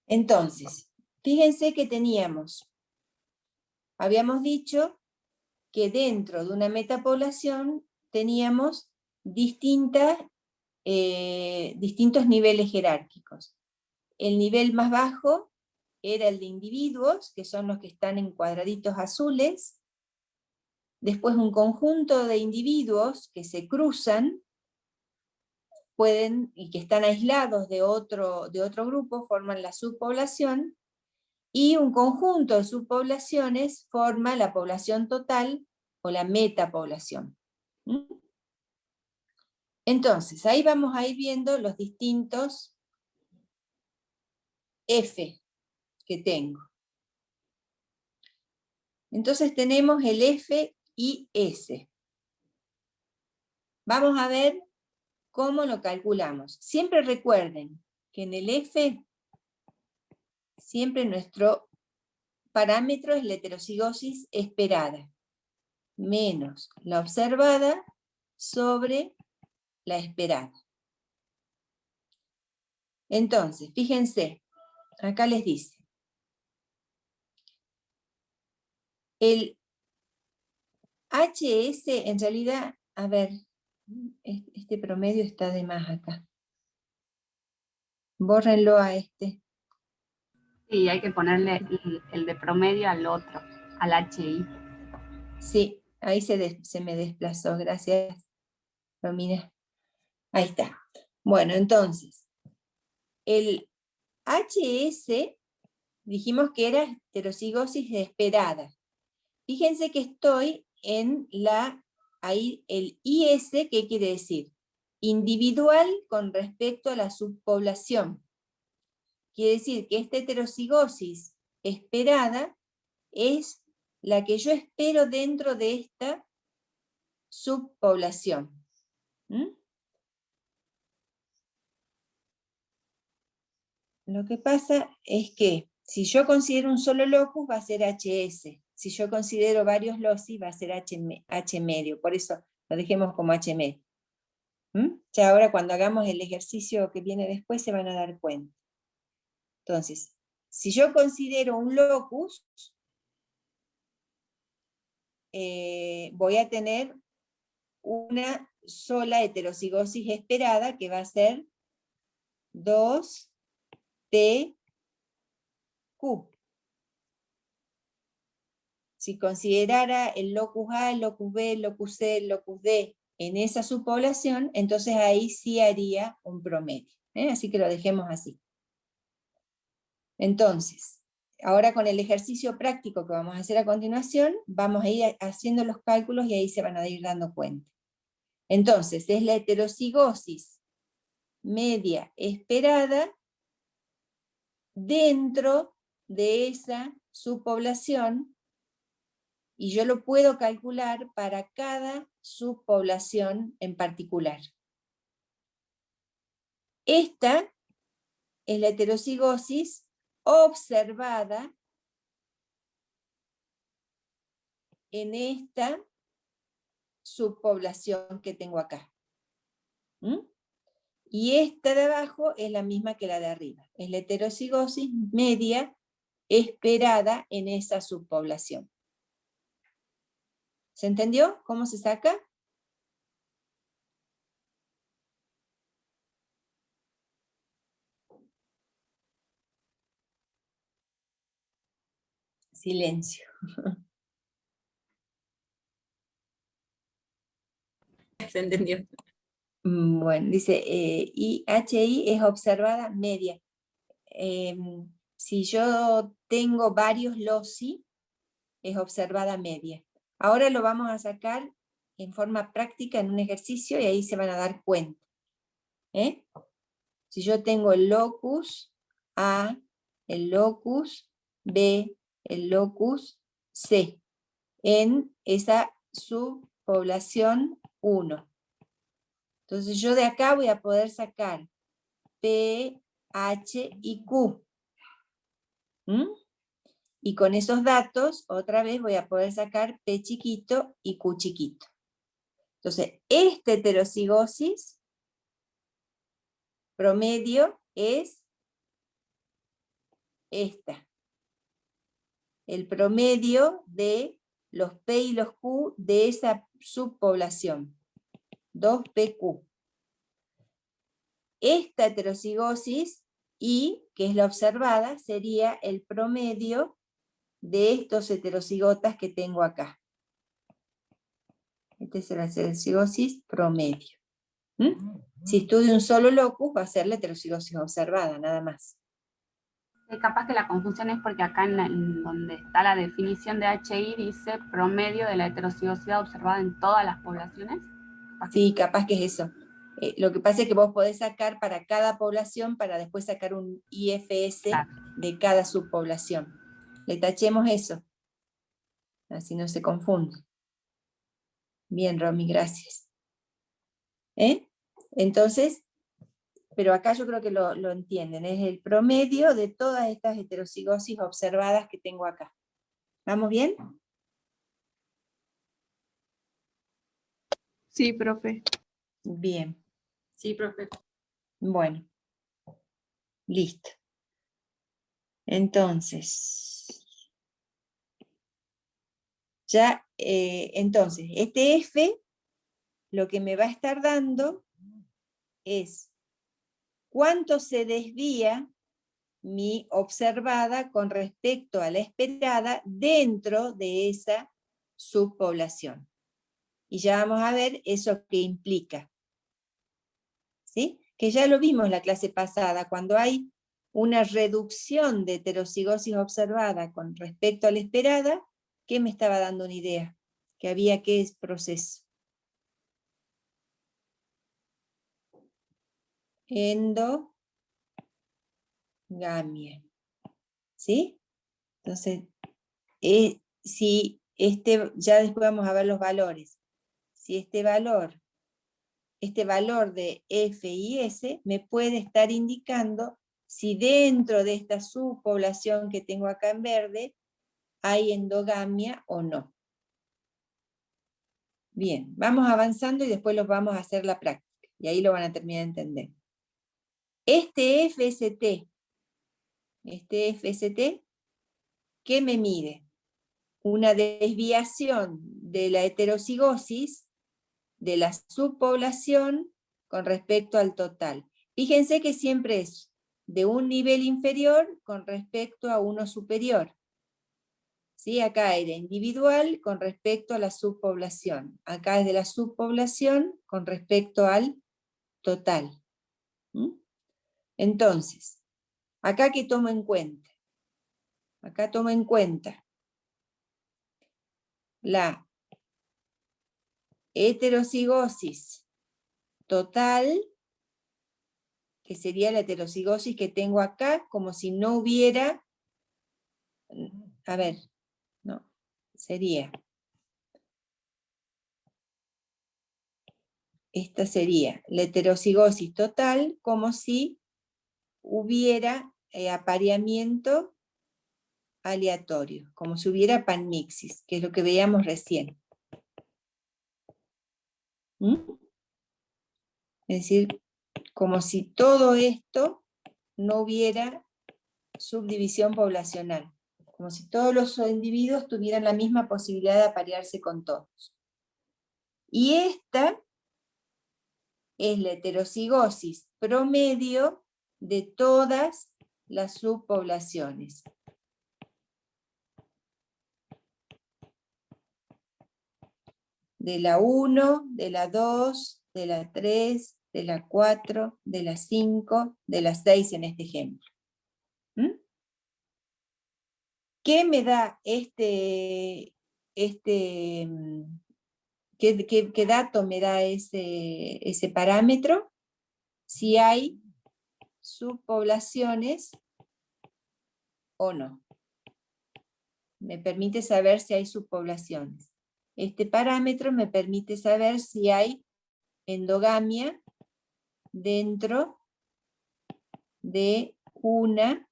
Entonces, fíjense que habíamos dicho que dentro de una metapoblación teníamos distintos niveles jerárquicos. El nivel más bajo era el de individuos, que son los que están en cuadraditos azules. Después un conjunto de individuos que se cruzan, y que están aislados de otro grupo, forman la subpoblación, y un conjunto de subpoblaciones forma la población total o la metapoblación. Entonces, ahí vamos a ir viendo los distintos F que tengo. Entonces tenemos el FIS. Vamos a ver cómo lo calculamos. Siempre recuerden que en el F, siempre nuestro parámetro es la heterocigosis esperada, menos la observada sobre la esperada. Entonces, fíjense, acá les dice, el HS en realidad, a ver, este promedio está de más acá. Bórrenlo a este. Sí, hay que ponerle el de promedio al otro, al HI. Sí, ahí se me desplazó, gracias, Romina. Ahí está. Bueno, entonces, el HS dijimos que era heterocigosis esperada. Fíjense que estoy en ahí el IS, ¿qué quiere decir? Individual con respecto a la subpoblación. Quiere decir que esta heterocigosis esperada es la que yo espero dentro de esta subpoblación. ¿Mm? Lo que pasa es que si yo considero un solo locus va a ser HS. Si yo considero varios loci va a ser H medio. Por eso lo dejemos como H medio. Ya ahora cuando hagamos el ejercicio que viene después se van a dar cuenta. Entonces, si yo considero un locus, voy a tener una sola heterocigosis esperada que va a ser 2PQ. Si considerara el locus A, el locus B, el locus C, el locus D en esa subpoblación, entonces ahí sí haría un promedio. Así que lo dejemos así. Entonces, ahora con el ejercicio práctico que vamos a hacer a continuación, vamos a ir haciendo los cálculos y ahí se van a ir dando cuenta. Entonces, es la heterocigosis media esperada dentro de esa subpoblación, y yo lo puedo calcular para cada subpoblación en particular. Esta es la heterocigosis observada en esta subpoblación que tengo acá. Y esta de abajo es la misma que la de arriba. Es la heterocigosis media esperada en esa subpoblación. ¿Se entendió cómo se saca? Silencio. Se entendió. Bueno, dice, IHI es observada media. Si yo tengo varios loci, es observada media. Ahora lo vamos a sacar en forma práctica en un ejercicio y ahí se van a dar cuenta. Si yo tengo el locus A, el locus B, el locus C, en esa subpoblación 1. Entonces yo de acá voy a poder sacar P, H y Q. Y con esos datos, otra vez voy a poder sacar P chiquito y Q chiquito. Entonces, esta heterocigosis promedio es esta. El promedio de los P y los Q de esa subpoblación. 2PQ. Esta heterocigosis I, que es la observada, sería el promedio de estos heterocigotas que tengo acá. Esta es la heterocigosis promedio. Si estudio un solo locus, va a ser la heterocigosis observada, nada más. Capaz que la confusión es porque acá en donde está la definición de HI dice promedio de la heterocigosidad observada en todas las poblaciones. Sí, capaz que es eso. Lo que pasa es que vos podés sacar para cada población para después sacar un IFS de cada subpoblación. Le tachemos eso. Así no se confunde. Bien, Romy, gracias. Entonces, pero acá yo creo que lo entienden. Es el promedio de todas estas heterocigosis observadas que tengo acá. ¿Vamos bien? Sí, profe. Bien. Sí, profe. Bueno. Listo. Entonces, ya, entonces, este F lo que me va a estar dando es cuánto se desvía mi observada con respecto a la esperada dentro de esa subpoblación. Y ya vamos a ver eso que implica. ¿Sí? Que ya lo vimos la clase pasada, cuando hay una reducción de heterocigosis observada con respecto a la esperada, ¿qué me estaba dando una idea? Que había que proceso. endogamia. ¿Sí? Entonces, si ya después vamos a ver los valores. Si este valor de F y S me puede estar indicando si dentro de esta subpoblación que tengo acá en verde hay endogamia o no. Bien, vamos avanzando y después los vamos a hacer la práctica. Y ahí lo van a terminar de entender. Este FST, ¿qué me mide? Una desviación de la heterocigosis de la subpoblación con respecto al total. Fíjense que siempre es de un nivel inferior con respecto a uno superior. ¿Sí? Acá era individual con respecto a la subpoblación. Acá es de la subpoblación con respecto al total. ¿Mm? Entonces, acá ¿qué tomo en cuenta? Acá tomo en cuenta la heterocigosis total, que sería la heterocigosis que tengo acá, como si no hubiera, a ver, no, sería, esta sería la heterocigosis total, como si hubiera apareamiento aleatorio, como si hubiera panmixis, que es lo que veíamos recién. ¿Mm? Es decir, como si todo esto no hubiera subdivisión poblacional, como si todos los individuos tuvieran la misma posibilidad de aparearse con todos. Y esta es la heterocigosis promedio de todas las subpoblaciones. De la 1, de la 2, de la 3, de la 4, de la 5, de la 6 en este ejemplo. ¿Mm? ¿Qué me da qué dato me da ese parámetro? Si hay subpoblaciones o no. Me permite saber si hay subpoblaciones. Este parámetro me permite saber si hay endogamia dentro de una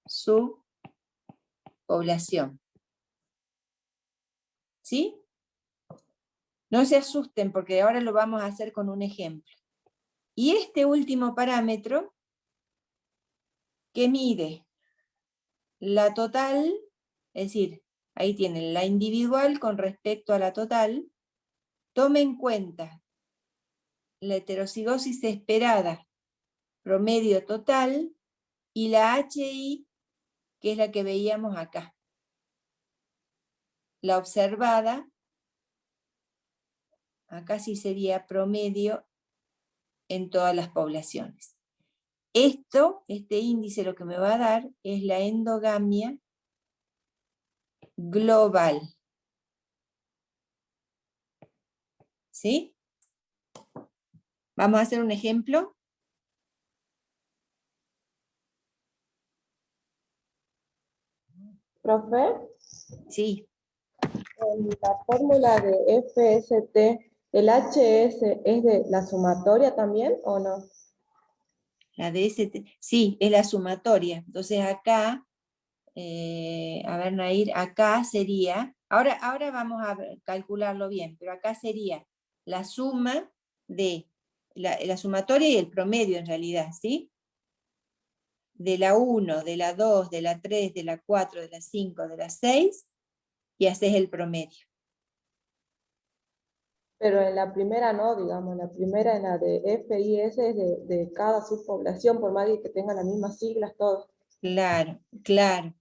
subpoblación. ¿Sí? No se asusten porque ahora lo vamos a hacer con un ejemplo. Y este último parámetro, que mide la total, es decir, ahí tienen la individual con respecto a la total, tome en cuenta la heterocigosis esperada promedio total y la HI, que es la que veíamos acá. La observada, acá sí sería promedio en todas las poblaciones. Este índice lo que me va a dar es la endogamia global. ¿Sí? Vamos a hacer un ejemplo. Profe, Sí. en la fórmula de FST, ¿el HS es de la sumatoria también o no? La de sí, es la sumatoria. Entonces acá, a ver, Nair, acá sería, ahora vamos a calcularlo bien, pero acá sería la suma de la sumatoria y el promedio en realidad, ¿sí? De la 1, de la 2, de la 3, de la 4, de la 5, de la 6, y haces el promedio. Pero en la primera no, digamos, la primera en la de F y S es de cada subpoblación, por más que tengan las mismas siglas, todos. Claro, claro.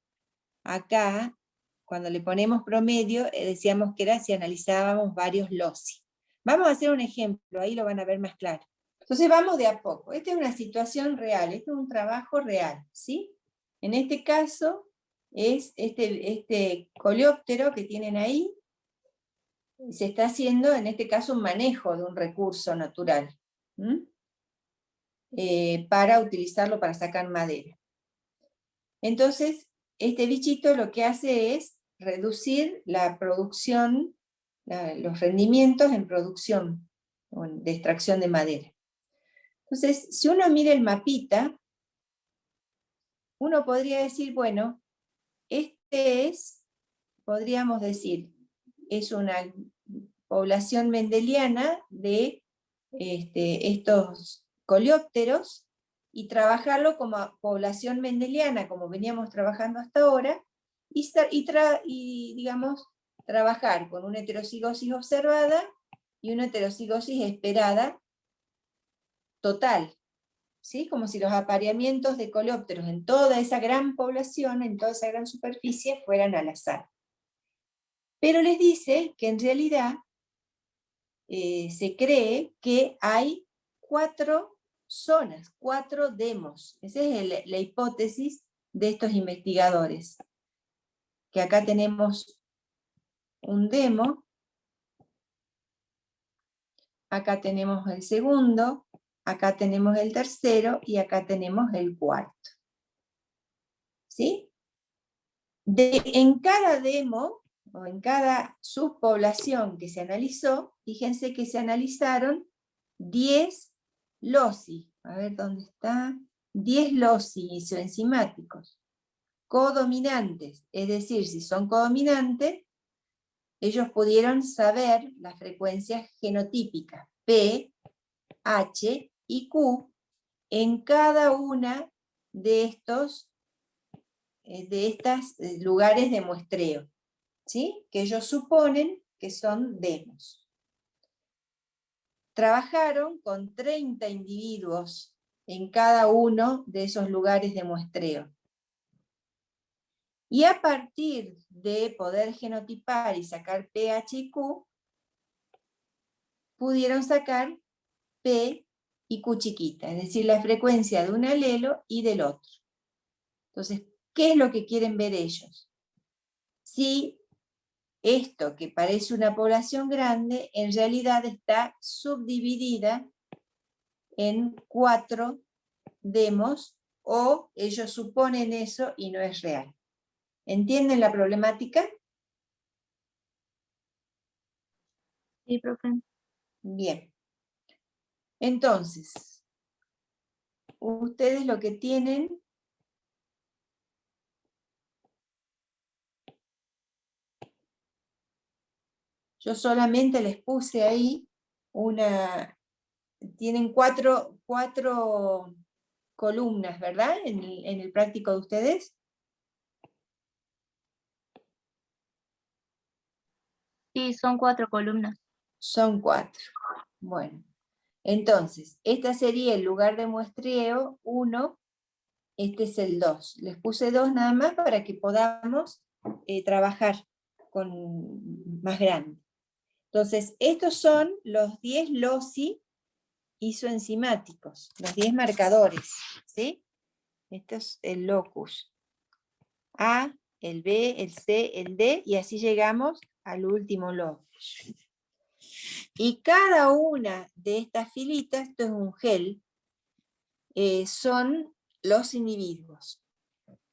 Acá, cuando le ponemos promedio, decíamos que era si analizábamos varios loci. Vamos a hacer un ejemplo, ahí lo van a ver más claro. Entonces vamos de a poco. Esta es una situación real, este es un trabajo real, ¿sí? En este caso es este coleóptero que tienen ahí, se está haciendo en este caso un manejo de un recurso natural, para utilizarlo para sacar madera. Entonces, este bichito lo que hace es reducir la producción, los rendimientos en producción de extracción de madera. Entonces, si uno mira el mapita, uno podría decir, bueno, este es, podríamos decir, es una población mendeliana de estos coleópteros, y trabajarlo como población mendeliana, como veníamos trabajando hasta ahora, y digamos, trabajar con una heterocigosis observada y una heterocigosis esperada total, ¿sí? Como si los apareamientos de coleópteros en toda esa gran población, en toda esa gran superficie, fueran al azar. Pero les dice que en realidad se cree que hay 4 zonas, 4 demos. Esa es la hipótesis de estos investigadores. Que acá tenemos un demo, acá tenemos el segundo, acá tenemos el tercero y acá tenemos el cuarto. ¿Sí? En cada demo, o en cada subpoblación que se analizó, fíjense que se analizaron 10 loci. A ver dónde está. 10 loci isoenzimáticos. Codominantes, es decir, si son codominantes, ellos pudieron saber las frecuencias genotípicas P, H y Q en cada una de estos lugares de muestreo, ¿sí? Que ellos suponen que son demos. Trabajaron con 30 individuos en cada uno de esos lugares de muestreo. Y a partir de poder genotipar y sacar pH y Q, pudieron sacar P y Q chiquita, es decir, la frecuencia de un alelo y del otro. Entonces, ¿qué es lo que quieren ver ellos? Si esto que parece una población grande, en realidad está subdividida en 4 demos, o ellos suponen eso y no es real. ¿Entienden la problemática? Sí, profe. Bien. Entonces, ustedes lo que tienen yo solamente les puse ahí tienen cuatro columnas, ¿verdad? En el práctico de ustedes. Sí, son 4 columnas. Son 4. Bueno, entonces, esta sería el lugar de muestreo 1, este es el 2. Les puse 2 nada más para que podamos trabajar con más grande. Entonces, estos son los 10 loci isoenzimáticos, los 10 marcadores, ¿sí? Este es el locus. A, el B, el C, el D, y así llegamos al último locus. Y cada una de estas filitas, esto es un gel, son los individuos.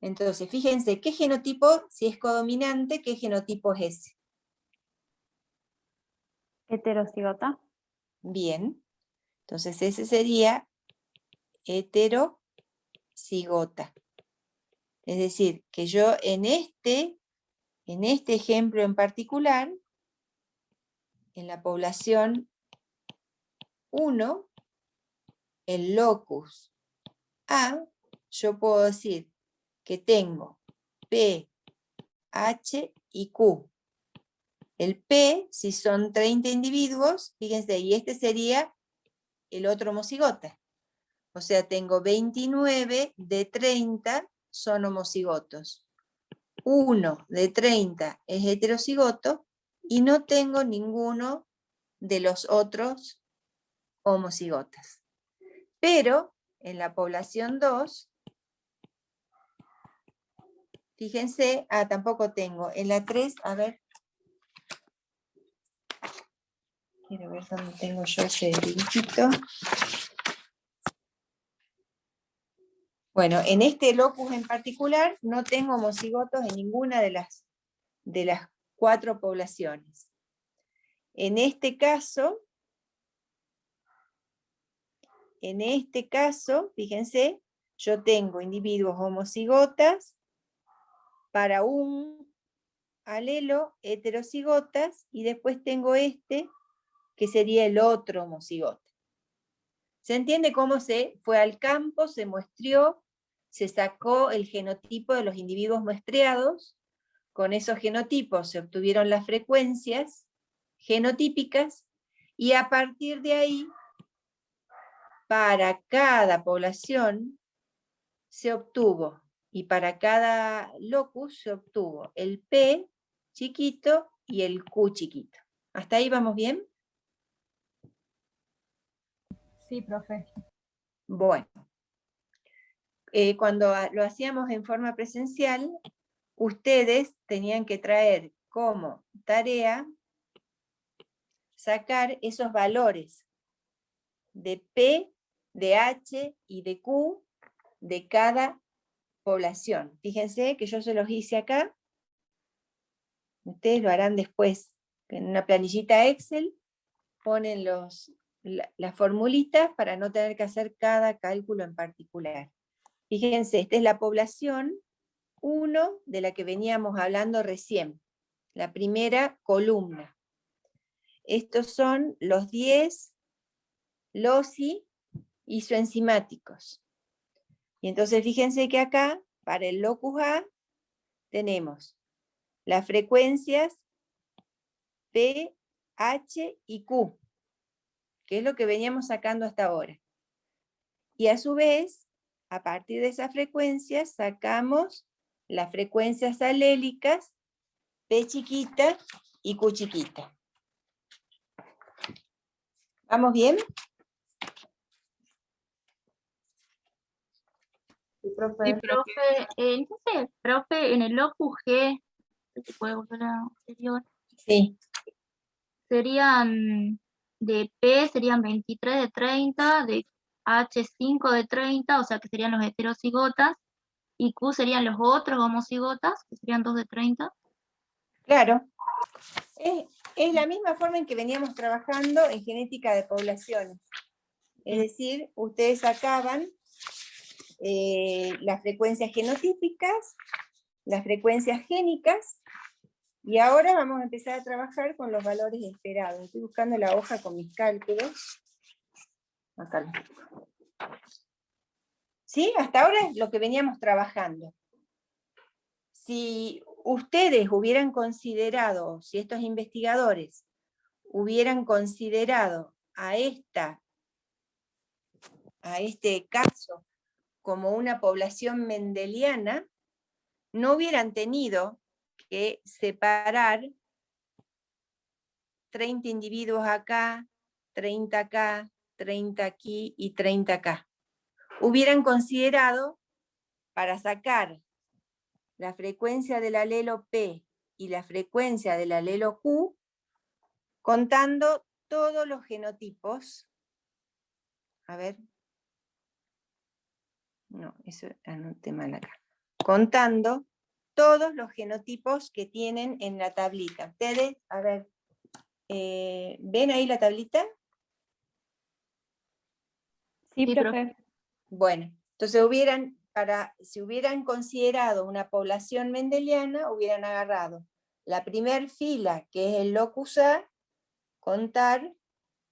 Entonces, fíjense, ¿qué genotipo, si es codominante, qué genotipo es ese? Heterocigota. Bien. Entonces, ese sería heterocigota. Es decir, que yo en este ejemplo en particular, en la población 1, el locus A, yo puedo decir que tengo P, H y Q. El P, si son 30 individuos, fíjense, y este sería el otro homocigota. O sea, tengo 29 de 30 son homocigotos. 1 de 30 es heterocigoto y no tengo ninguno de los otros homocigotas. Pero en la población 2, fíjense, tampoco tengo. En la 3, a ver. Quiero ver dónde tengo yo ese dibujito. Bueno, en este locus en particular no tengo homocigotos en ninguna de las 4 poblaciones. En este caso, fíjense, yo tengo individuos homocigotas para un alelo, heterocigotas, y después tengo este, que sería el otro homocigote. ¿Se entiende cómo se fue al campo, se muestreó, se sacó el genotipo de los individuos muestreados? Con esos genotipos se obtuvieron las frecuencias genotípicas, y a partir de ahí, para cada población se obtuvo, y para cada locus se obtuvo el P chiquito y el Q chiquito. ¿Hasta ahí vamos bien? Sí, profe. Bueno. Cuando lo hacíamos en forma presencial, ustedes tenían que traer como tarea sacar esos valores de P, de H y de Q de cada población. Fíjense que yo se los hice acá. Ustedes lo harán después. En una planillita Excel ponen las formulitas para no tener que hacer cada cálculo en particular. Fíjense, esta es la población 1 de la que veníamos hablando recién. La primera columna. Estos son los 10 loci isoenzimáticos. Y entonces fíjense que acá, para el locus A, tenemos las frecuencias P, H y Q, que es lo que veníamos sacando hasta ahora. Y a su vez, a partir de esas frecuencias, sacamos las frecuencias alélicas P chiquita y Q chiquita. ¿Vamos bien? Sí, profe. Sí, profe, entonces, profe, en el locus G, ¿se puede volver a anterior? Sí. Serían de P, serían 23 de 30, de H 5 de 30, o sea que serían los heterocigotas, y Q serían los otros homocigotas, que serían 2 de 30. Claro. Es la misma forma en que veníamos trabajando en genética de poblaciones. Es decir, ustedes sacaban las frecuencias genotípicas, las frecuencias génicas, y ahora vamos a empezar a trabajar con los valores esperados. Estoy buscando la hoja con mis cálculos. Acá lo tengo. ¿Sí? Hasta ahora es lo que veníamos trabajando. Si ustedes hubieran considerado, si estos investigadores hubieran considerado a este caso como una población mendeliana, no hubieran tenido que separar 30 individuos acá, 30 acá, 30 aquí y 30 acá. Hubieran considerado, para sacar la frecuencia del alelo P y la frecuencia del alelo Q, contando todos los genotipos. A ver. No, eso anoté mal acá. Contando todos los genotipos que tienen en la tablita. Ustedes, a ver, ¿ven ahí la tablita? Sí, Sí, profe. Bueno, entonces si hubieran considerado una población mendeliana, hubieran agarrado la primer fila, que es el locus A, contar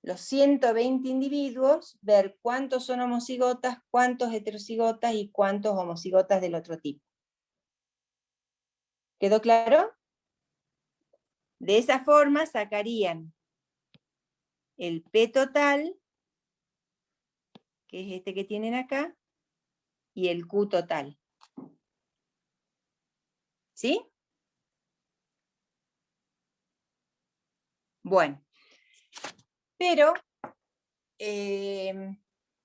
los 120 individuos, ver cuántos son homocigotas, cuántos heterocigotas y cuántos homocigotas del otro tipo. ¿Quedó claro? De esa forma sacarían el P total, que es este que tienen acá, y el Q total. ¿Sí? Bueno. Pero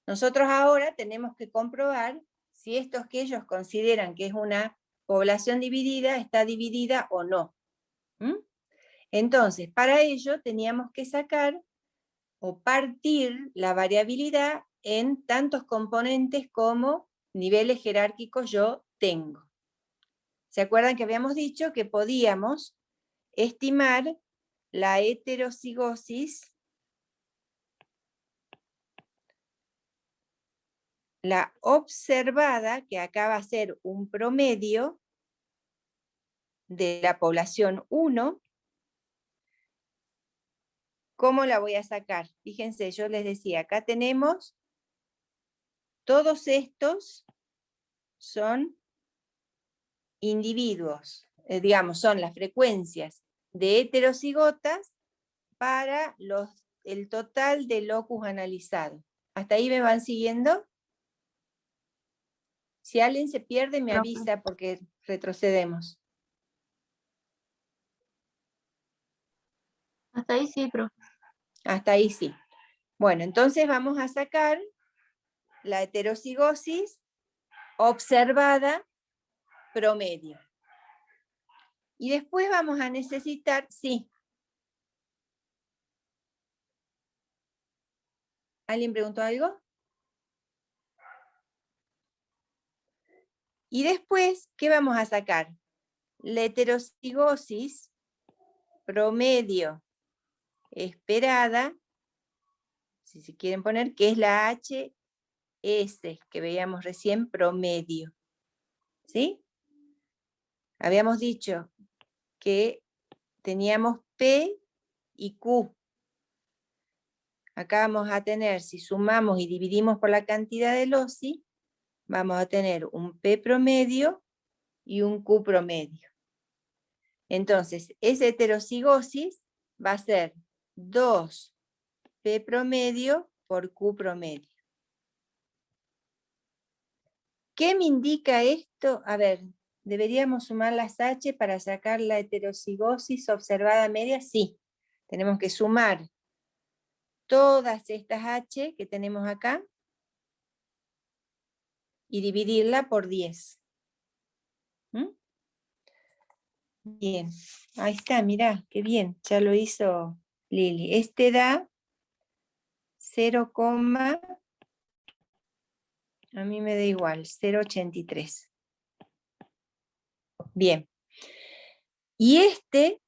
nosotros ahora tenemos que comprobar si estos que ellos consideran que es una población dividida, está dividida o no. ¿Mm? Entonces, para ello teníamos que sacar o partir la variabilidad en tantos componentes como niveles jerárquicos yo tengo. ¿Se acuerdan que habíamos dicho que podíamos estimar la heterocigosis, la observada, que acá va a ser un promedio de la población 1? ¿Cómo la voy a sacar? Fíjense, yo les decía, acá tenemos, todos estos son individuos, digamos, son las frecuencias de heterocigotas para el total de locus analizado. ¿Hasta ahí me van siguiendo? Si alguien se pierde, me Profe. avisa porque retrocedemos. Hasta ahí sí, profe. Hasta ahí sí. Bueno, entonces vamos a sacar la heterocigosis observada promedio. Y después vamos a necesitar, sí. ¿Alguien preguntó algo? Y después, ¿qué vamos a sacar? La heterocigosis promedio esperada, si se quieren poner, que es la HS, que veíamos recién, promedio. ¿Sí? Habíamos dicho que teníamos P y Q. Acá vamos a tener, si sumamos y dividimos por la cantidad de loci, vamos a tener un P promedio y un Q promedio. Entonces, esa heterocigosis va a ser 2P promedio por Q promedio. ¿Qué me indica esto? A ver, ¿deberíamos sumar las H para sacar la heterocigosis observada media? Sí, tenemos que sumar todas estas H que tenemos acá y dividirla por 10. ¿Mm? Bien, ahí está, mirá, qué bien, ya lo hizo Lili. Este da 0, a mí me da igual, 0,83. Bien. Y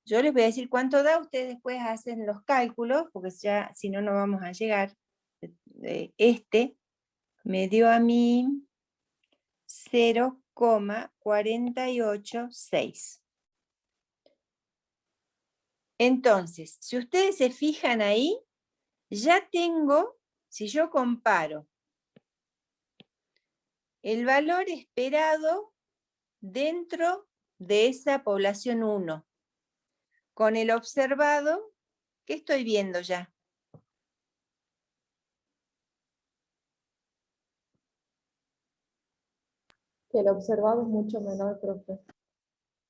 yo les voy a decir cuánto da, ustedes después hacen los cálculos, porque ya si no, no vamos a llegar. Me dio a mí 0,486. Entonces, si ustedes se fijan ahí, ya tengo, si yo comparo el valor esperado dentro de esa población 1 con el observado, ¿qué estoy viendo ya? Que el observado es mucho menor, profe.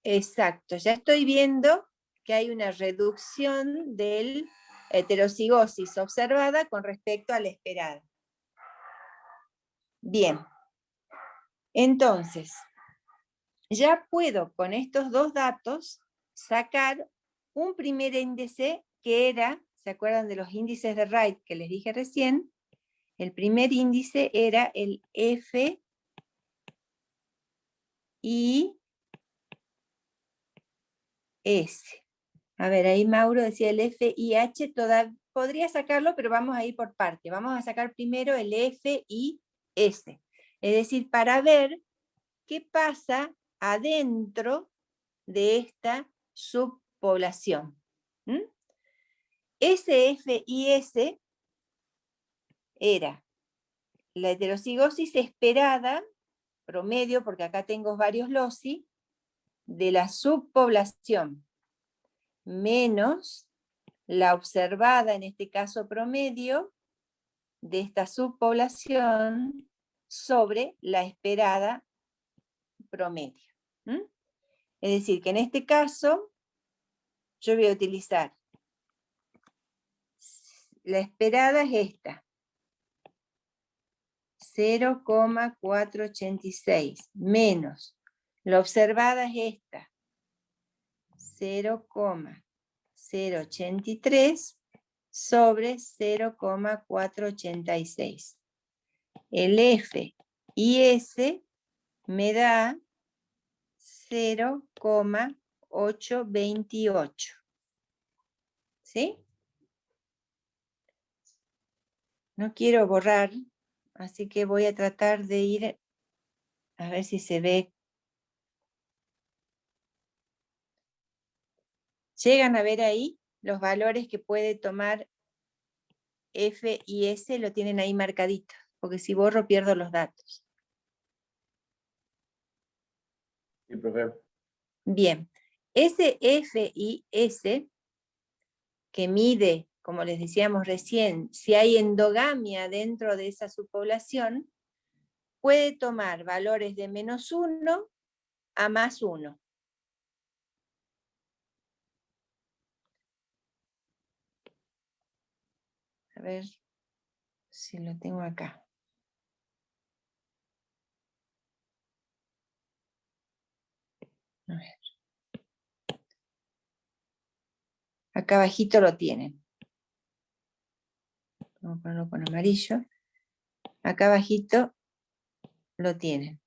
Exacto, ya estoy viendo que hay una reducción del heterocigosis observada con respecto a la esperada. Bien, entonces, ya puedo con estos dos datos sacar un primer índice que era, ¿se acuerdan de los índices de Wright que les dije recién? El primer índice era el FIS. A ver, ahí Mauro decía el FIH, podría sacarlo, pero vamos a ir por parte. Vamos a sacar primero el FIS. Es decir, para ver qué pasa adentro de esta subpoblación. Ese FIS era la heterocigosis esperada, promedio, porque acá tengo varios loci, de la subpoblación, menos la observada, en este caso promedio, de esta subpoblación sobre la esperada promedio. Es decir, que en este caso yo voy a utilizar, la esperada es esta, 0,486, menos, la observada es esta, 0,083 sobre 0,486. El FIS y S me da 0,828. ¿Sí? No quiero borrar, así que voy a tratar de ir a ver si se ve. ¿Llegan a ver ahí los valores que puede tomar F y S? Lo tienen ahí marcadito, porque si borro pierdo los datos. Sí, profe. Bien, ese F y S que mide, como les decíamos recién, si hay endogamia dentro de esa subpoblación, puede tomar valores de -1 a +1. A ver si lo tengo acá. A ver. Acá abajito lo tienen. Vamos a ponerlo con amarillo. Acá abajito lo tienen.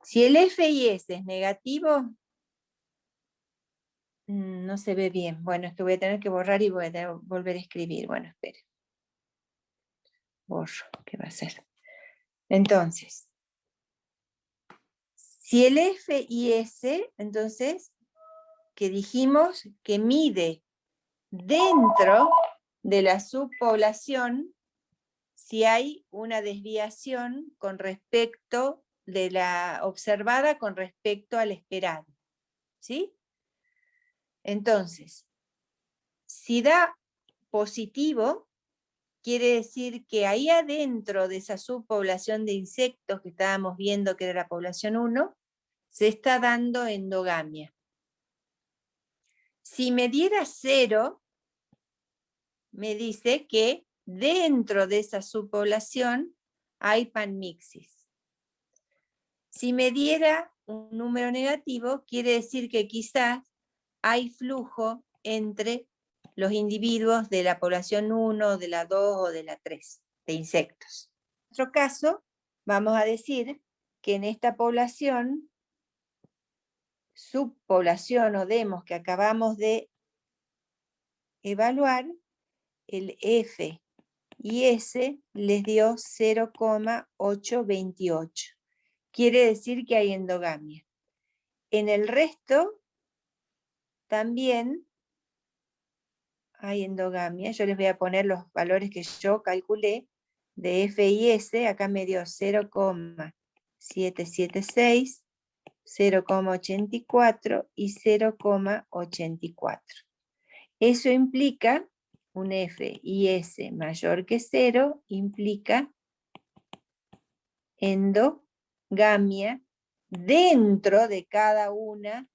Si el F y S es negativo, no se ve bien. Bueno, es que voy a tener que borrar y voy a tener que volver a escribir. Bueno, espere. Borro, ¿qué va a hacer? Entonces, si el F y S, entonces, que dijimos que mide dentro de la subpoblación si hay una desviación con respecto de la observada con respecto al esperado. ¿Sí? Entonces, si da positivo, quiere decir que ahí adentro de esa subpoblación de insectos que estábamos viendo que era la población 1, se está dando endogamia. Si me diera 0, me dice que dentro de esa subpoblación hay panmixis. Si me diera un número negativo, quiere decir que quizás hay flujo entre los individuos de la población 1, de la 2 o de la 3 de insectos. En otro caso, vamos a decir que en esta población, subpoblación o demos que acabamos de evaluar, el F y S les dio 0,828. Quiere decir que hay endogamia. En el resto también hay endogamia. Yo les voy a poner los valores que yo calculé de F y S. Acá me dio 0,776, 0,84 y 0,84. Eso implica un F y S mayor que 0, implica endogamia dentro de cada una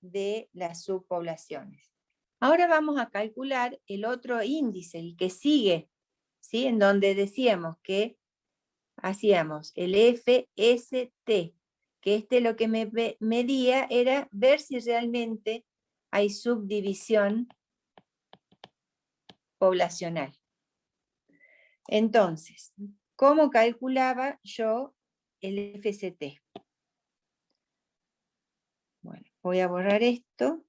de las subpoblaciones. Ahora vamos a calcular el otro índice, el que sigue, ¿sí? En donde decíamos que hacíamos el FST, que lo que me medía era ver si realmente hay subdivisión poblacional. Entonces, ¿cómo calculaba yo el FST? Bueno, voy a borrar esto.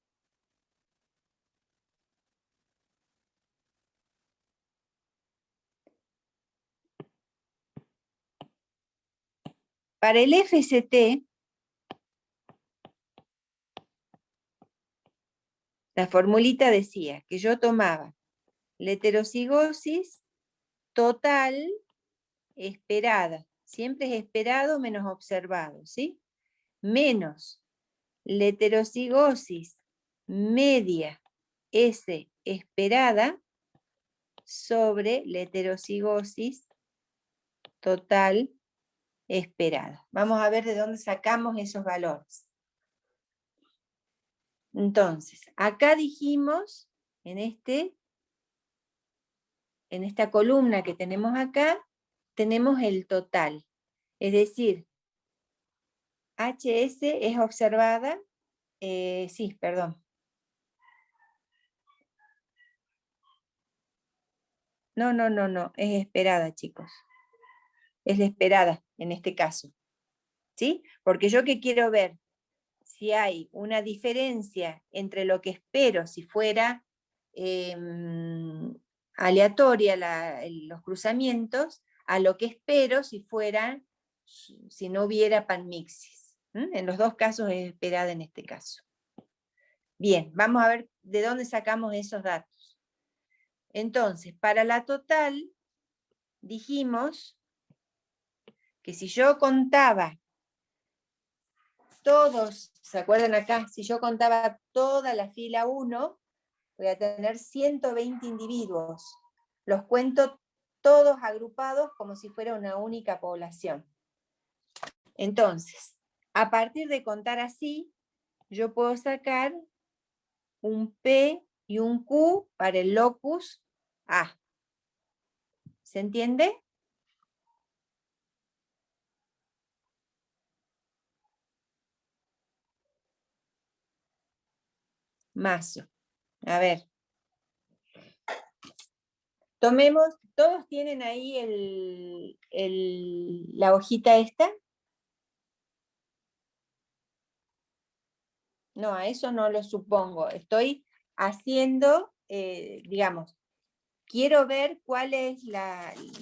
Para el FST, la formulita decía que yo tomaba la heterocigosis total esperada, siempre es esperado menos observado, ¿sí? Menos la heterocigosis media S esperada sobre la heterocigosis total esperada. Vamos a ver de dónde sacamos esos valores. Entonces, acá dijimos, en esta columna que tenemos acá, tenemos el total. Es decir, HS es observada, sí, perdón. No, no, no, no, es esperada, chicos. Es la esperada en este caso. ¿Sí? Porque yo que quiero ver si hay una diferencia entre lo que espero si fuera aleatoria los cruzamientos, a lo que espero si no hubiera panmixis. En los dos casos es esperada en este caso. Bien, vamos a ver de dónde sacamos esos datos. Entonces, para la total, dijimos que si yo contaba todos, ¿se acuerdan acá? Si yo contaba toda la fila 1, voy a tener 120 individuos. Los cuento todos agrupados como si fuera una única población. Entonces, a partir de contar así, yo puedo sacar un P y un Q para el locus A. ¿Se entiende? Mazo. A ver. Tomemos, ¿todos tienen ahí la hojita esta? No, a eso no lo supongo. Estoy haciendo, digamos, quiero ver cuál es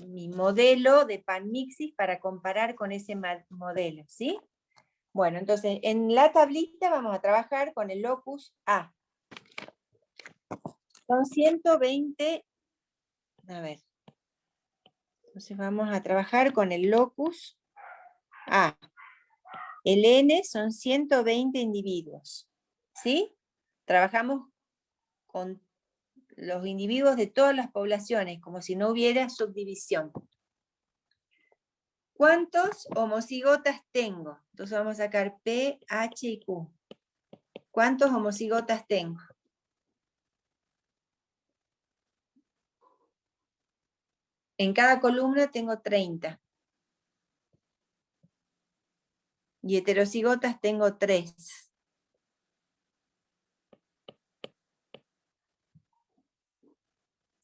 mi modelo de panmixis para comparar con ese modelo, ¿sí? Bueno, entonces en la tablita vamos a trabajar con el locus A. Son 120, a ver. Entonces vamos a trabajar con el locus A. El N son 120 individuos, ¿sí? Trabajamos con los individuos de todas las poblaciones, como si no hubiera subdivisión. ¿Cuántos homocigotas tengo? Entonces vamos a sacar P, H y Q. ¿Cuántos homocigotas tengo? En cada columna tengo 30. Y heterocigotas tengo 3.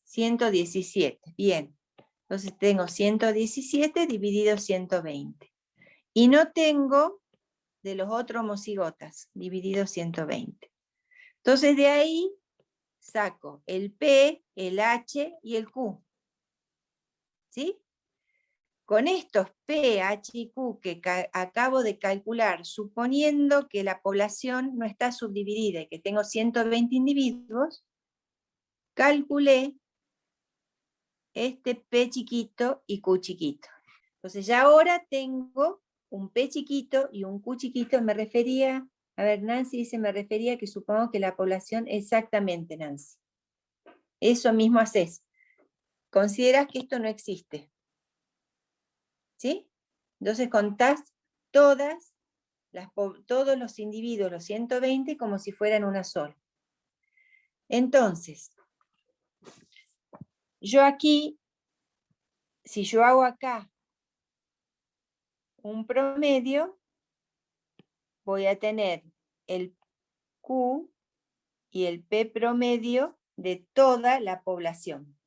$117. Bien. Entonces tengo 117 dividido 120. Y no tengo de los otros homocigotas dividido 120. Entonces de ahí saco el P, el H y el Q. ¿Sí? Con estos P, H y Q que acabo de calcular, suponiendo que la población no está subdividida y que tengo 120 individuos, calculé este P chiquito y Q chiquito. Entonces ya ahora tengo un P chiquito y un Q chiquito. Me refería, a ver, Nancy dice, me refería que supongo que la población, exactamente, Nancy. Eso mismo haces. Consideras que esto no existe. ¿Sí? Entonces contás todos los individuos, los 120, como si fueran una sola. Entonces, yo aquí, si yo hago acá un promedio, voy a tener el Q y el P promedio de toda la población.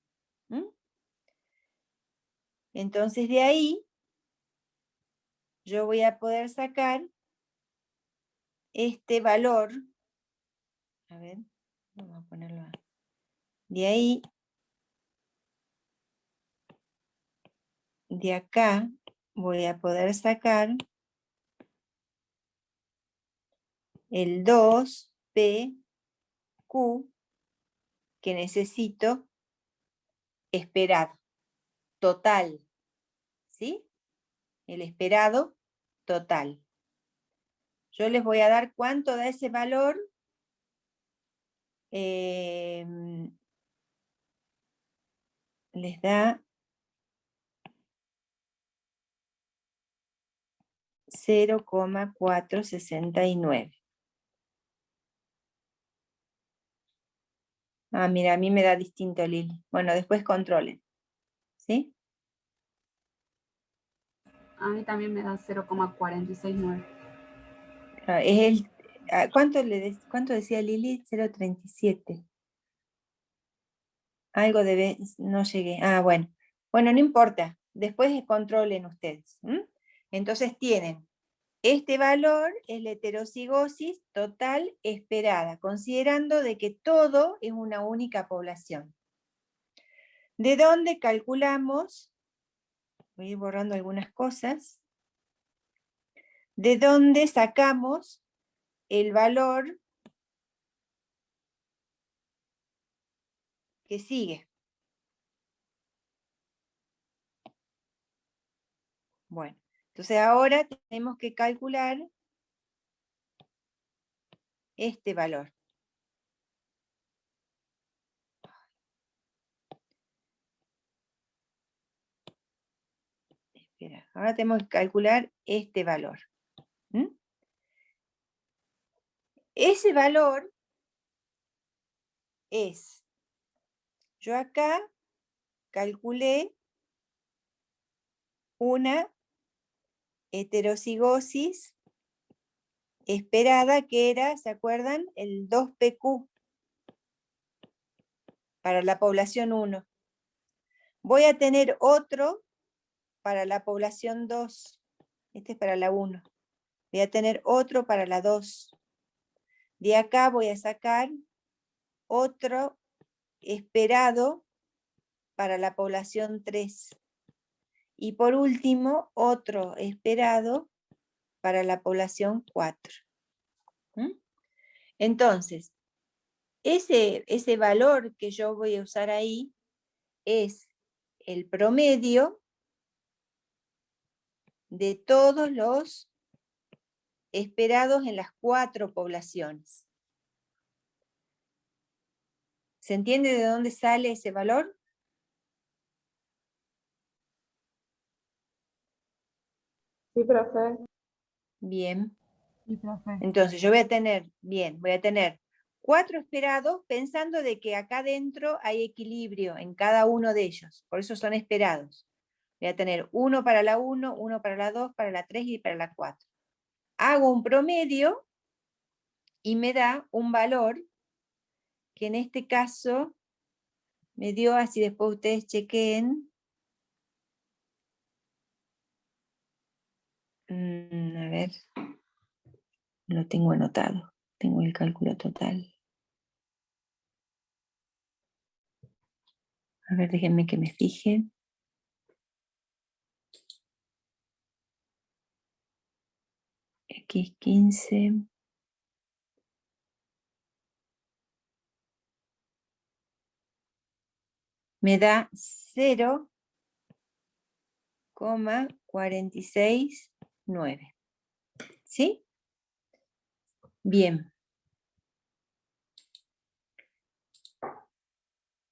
Entonces de ahí, yo voy a poder sacar este valor. A ver, vamos a ponerlo acá. De ahí, de acá, voy a poder sacar el 2PQ que necesito esperado, total, ¿sí? El esperado total. Yo les voy a dar cuánto da ese valor. Les da 0,469. Ah, mira, a mí me da distinto, Lili. Bueno, después controlen. ¿Sí? A mí también me da 0,469. ¿Cuánto decía Lili? 0,37. Algo debe, no llegué. Ah, bueno. Bueno, no importa. Después controlen ustedes. Entonces tienen, este valor es la heterocigosis total esperada, considerando de que todo es una única población. ¿De dónde calculamos? Voy a ir borrando algunas cosas. ¿De dónde sacamos el valor que sigue? Bueno, entonces ahora tenemos que calcular este valor. Espera, ahora tenemos que calcular este valor. Ese valor es, yo acá calculé una heterocigosis esperada que era, ¿se acuerdan? El 2PQ para la población 1. Voy a tener otro para la población 2. Este es para la 1. Voy a tener otro para la 2. De acá voy a sacar otro esperado para la población 3. Y por último, otro esperado para la población 4. Entonces, ese valor que yo voy a usar ahí es el promedio de todos los esperados en las 4 poblaciones. ¿Se entiende de dónde sale ese valor? Sí, profe. Bien. Sí, profe. Entonces yo voy a tener, voy a tener 4 esperados pensando de que acá adentro hay equilibrio en cada uno de ellos. Por eso son esperados. Voy a tener uno para la 1, uno para la 2, para la 3 y para la 4. Hago un promedio y me da un valor que en este caso me dio, así después ustedes chequeen. A ver, lo tengo anotado. Tengo el cálculo total. A ver, déjenme que me fije. Aquí es 15. Me da 0,469. ¿Sí? Bien.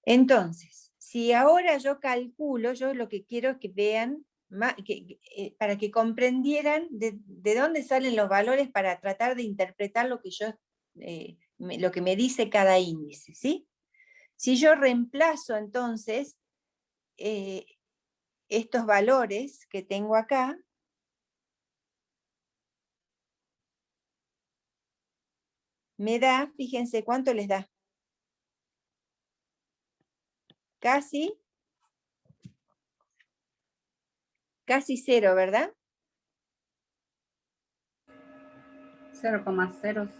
Entonces, si ahora yo calculo, yo lo que quiero es que vean, para que comprendieran de dónde salen los valores para tratar de interpretar lo que lo que me dice cada índice, ¿sí? Si yo reemplazo entonces estos valores que tengo acá, me da, fíjense cuánto les da. Casi 0, ¿verdad? 0,006.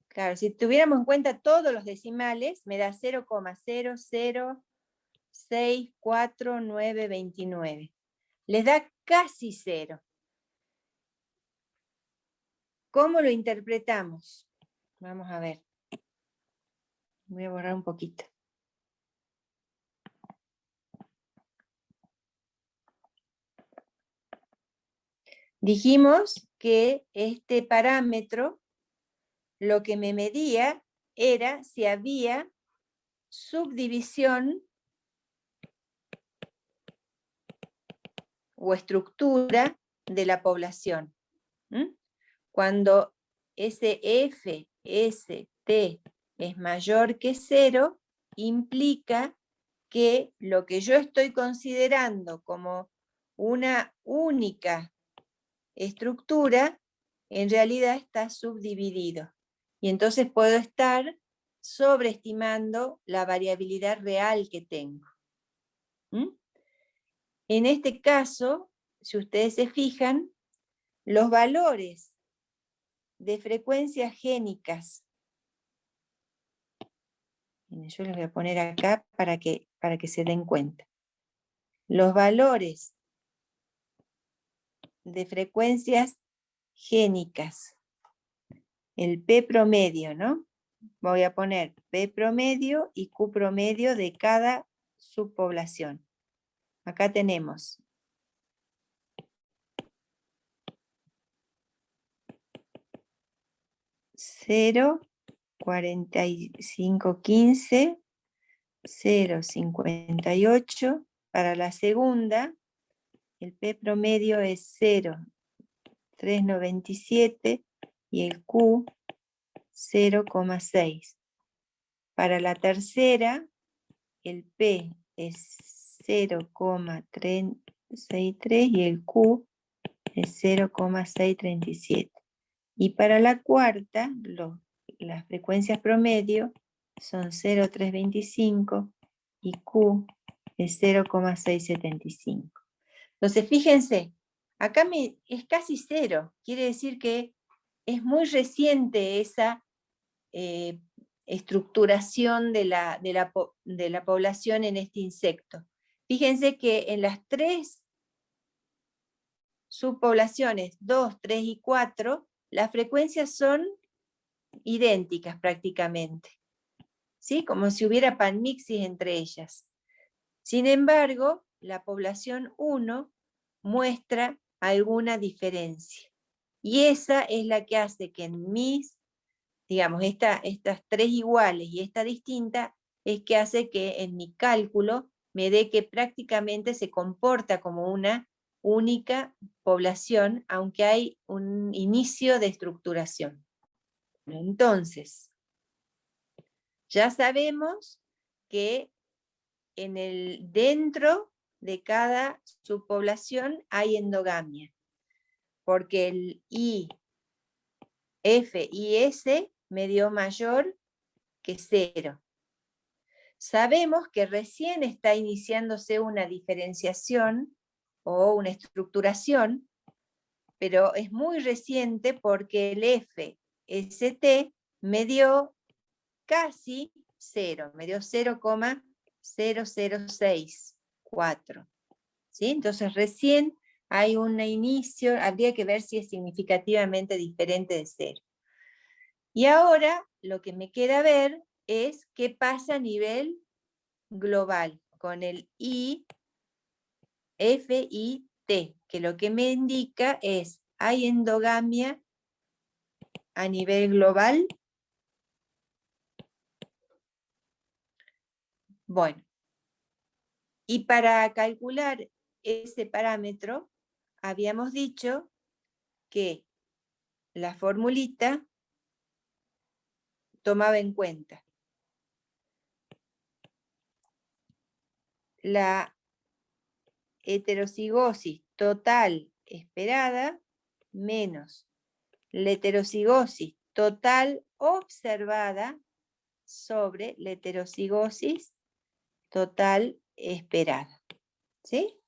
Claro, si tuviéramos en cuenta todos los decimales, me da 0,0064929. Les da casi 0. ¿Cómo lo interpretamos? Vamos a ver. Voy a borrar un poquito. Dijimos que este parámetro lo que me medía era si había subdivisión o estructura de la población. Cuando ese F, S, T es mayor que 0, implica que lo que yo estoy considerando como una única estructura, en realidad está subdividido. Y entonces puedo estar sobreestimando la variabilidad real que tengo. ¿Mm? En este caso, si ustedes se fijan, los valores de frecuencias génicas, yo les voy a poner acá para que se den cuenta. Los valores de frecuencias génicas, el P promedio, ¿no? Voy a poner P promedio y Q promedio de cada subpoblación. Acá tenemos cero, 45, 15, 0, 58. Para la segunda, el P promedio es 0, 397 y el Q 0,6. Para la tercera, el P es 0,363 y el Q es 0,637. Y para la cuarta, las frecuencias promedio son 0,325 y Q es 0,675. Entonces, fíjense, acá es casi cero. Quiere decir que es muy reciente esa estructuración de la población en este insecto. Fíjense que en las 3 subpoblaciones, 2, 3 y 4, las frecuencias son idénticas prácticamente, ¿sí? Como si hubiera panmixis entre ellas. Sin embargo, la población 1 muestra alguna diferencia. Y esa es la que hace que en digamos, estas 3 iguales y esta distinta, es que hace que en mi cálculo me dé que prácticamente se comporta como una única población, aunque hay un inicio de estructuración. Entonces, ya sabemos que dentro de cada subpoblación hay endogamia, porque el I, F y S me dio mayor que 0. Sabemos que recién está iniciándose una diferenciación o una estructuración, pero es muy reciente porque el FST me dio casi 0, me dio 0,0064. ¿Sí? Entonces recién hay un inicio, habría que ver si es significativamente diferente de 0. Y ahora lo que me queda ver es qué pasa a nivel global con el I, F y T, que lo que me indica es, ¿hay endogamia a nivel global? Bueno, y para calcular ese parámetro, habíamos dicho que la formulita tomaba en cuenta la heterocigosis total esperada menos la heterocigosis total observada sobre la heterocigosis total esperada. ¿Sí?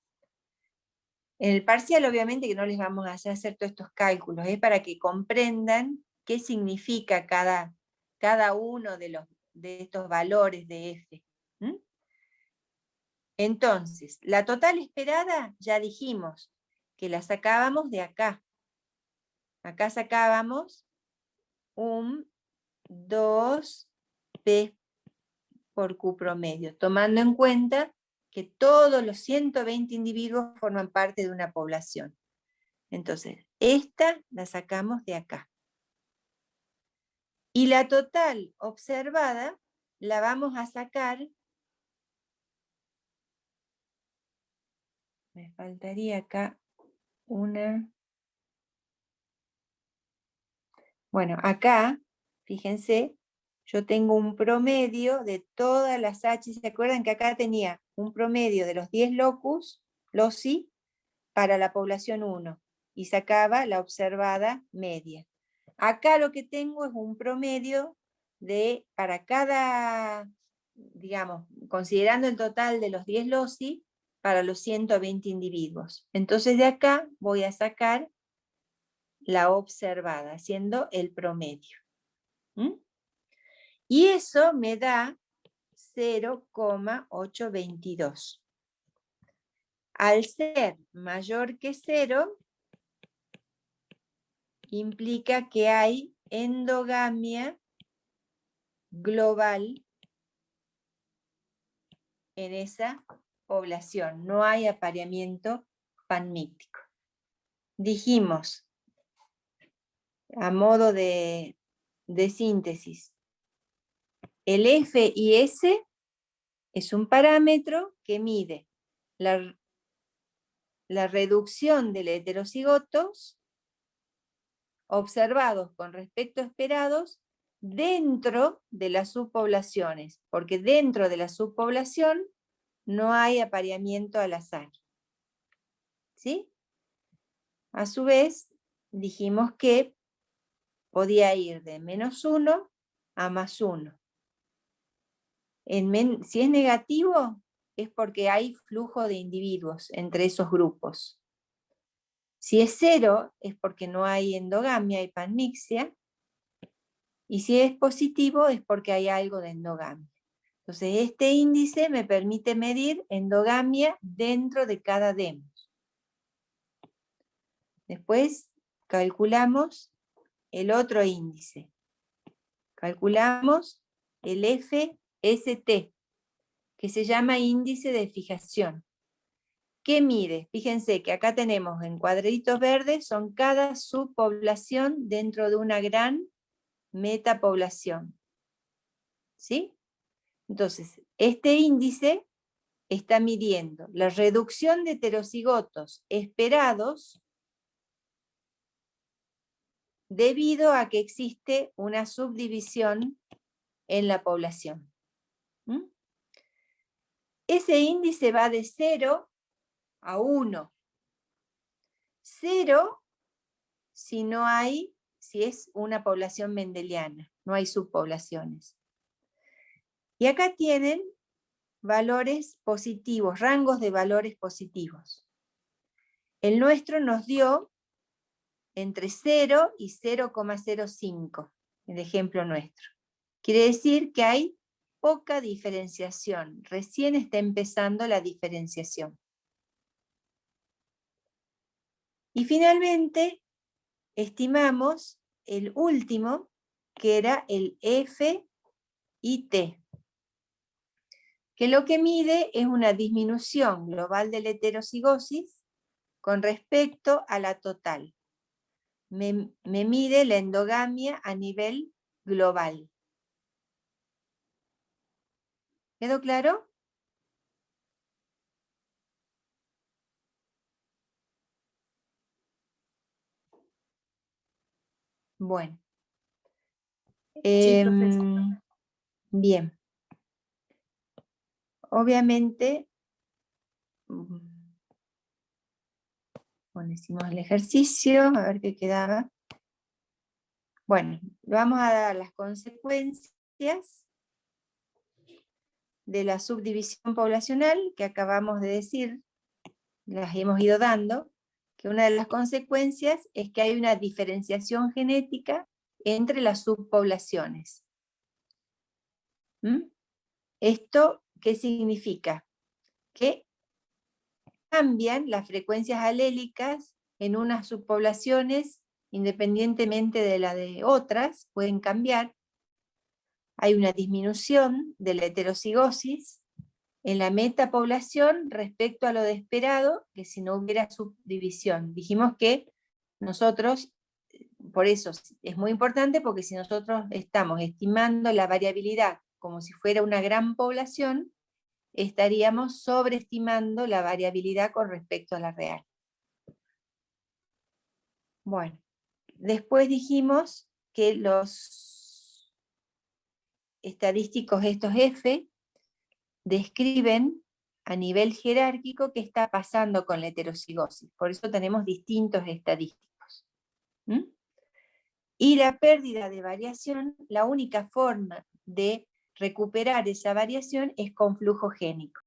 En el parcial obviamente que no les vamos a hacer todos estos cálculos, es para que comprendan qué significa cada uno de estos valores de F. ¿Mm? Entonces, la total esperada, ya dijimos, que la sacábamos de acá. Acá sacábamos un 2P por Q promedio, tomando en cuenta que todos los 120 individuos forman parte de una población. Entonces, esta la sacamos de acá. Y la total observada la vamos a sacar, me faltaría acá una... Bueno, acá, fíjense, yo tengo un promedio de todas las H. ¿Se acuerdan que acá tenía un promedio de los 10 locus, loci, para la población 1? Y sacaba la observada media. Acá lo que tengo es un promedio para cada, digamos, considerando el total de los 10 loci, para los 120 individuos. Entonces de acá voy a sacar la observada, haciendo el promedio. ¿Mm? Y eso me da 0,822. Al ser mayor que 0, implica que hay endogamia global en esa población. No hay apareamiento panmíctico. Dijimos, a modo de síntesis, el FIS es un parámetro que mide la reducción de heterocigotos observados con respecto a esperados dentro de las subpoblaciones, porque dentro de la subpoblación no hay apareamiento al azar. ¿Sí? A su vez, dijimos que podía ir de -1 a +1. Si es negativo, es porque hay flujo de individuos entre esos grupos. Si es 0, es porque no hay endogamia, hay panmixia. Y si es positivo, es porque hay algo de endogamia. Entonces, este índice me permite medir endogamia dentro de cada demos. Después, calculamos el otro índice. Calculamos el FST, que se llama índice de fijación. ¿Qué mide? Fíjense que acá tenemos en cuadritos verdes, son cada subpoblación dentro de una gran metapoblación. ¿Sí? Entonces, este índice está midiendo la reducción de heterocigotos esperados debido a que existe una subdivisión en la población. ¿Mm? Ese índice va de 0 a 1. 0 si es una población mendeliana, no hay subpoblaciones. Y acá tienen valores positivos, rangos de valores positivos. El nuestro nos dio entre 0 y 0,05, el ejemplo nuestro. Quiere decir que hay poca diferenciación, recién está empezando la diferenciación. Y finalmente, estimamos el último, que era el FIT, que lo que mide es una disminución global de la heterocigosis con respecto a la total. Me mide la endogamia a nivel global. ¿Quedó claro? Bueno. Sí, profesor. Bien. Obviamente, bueno, hicimos el ejercicio, a ver qué quedaba. Bueno, vamos a dar las consecuencias de la subdivisión poblacional que acabamos de decir, las hemos ido dando, que una de las consecuencias es que hay una diferenciación genética entre las subpoblaciones. ¿Mm? ¿Esto qué significa? Que cambian las frecuencias alélicas en unas subpoblaciones, independientemente de la de otras, pueden cambiar. Hay una disminución de la heterocigosis en la metapoblación respecto a lo de esperado, que si no hubiera subdivisión. Dijimos que nosotros, por eso es muy importante, porque si nosotros estamos estimando la variabilidad como si fuera una gran población, estaríamos sobreestimando la variabilidad con respecto a la real. Bueno, después dijimos que los estadísticos estos F describen a nivel jerárquico qué está pasando con la heterocigosis. Por eso tenemos distintos estadísticos. ¿Mm? Y la pérdida de variación, la única forma de recuperar esa variación es con flujo génico.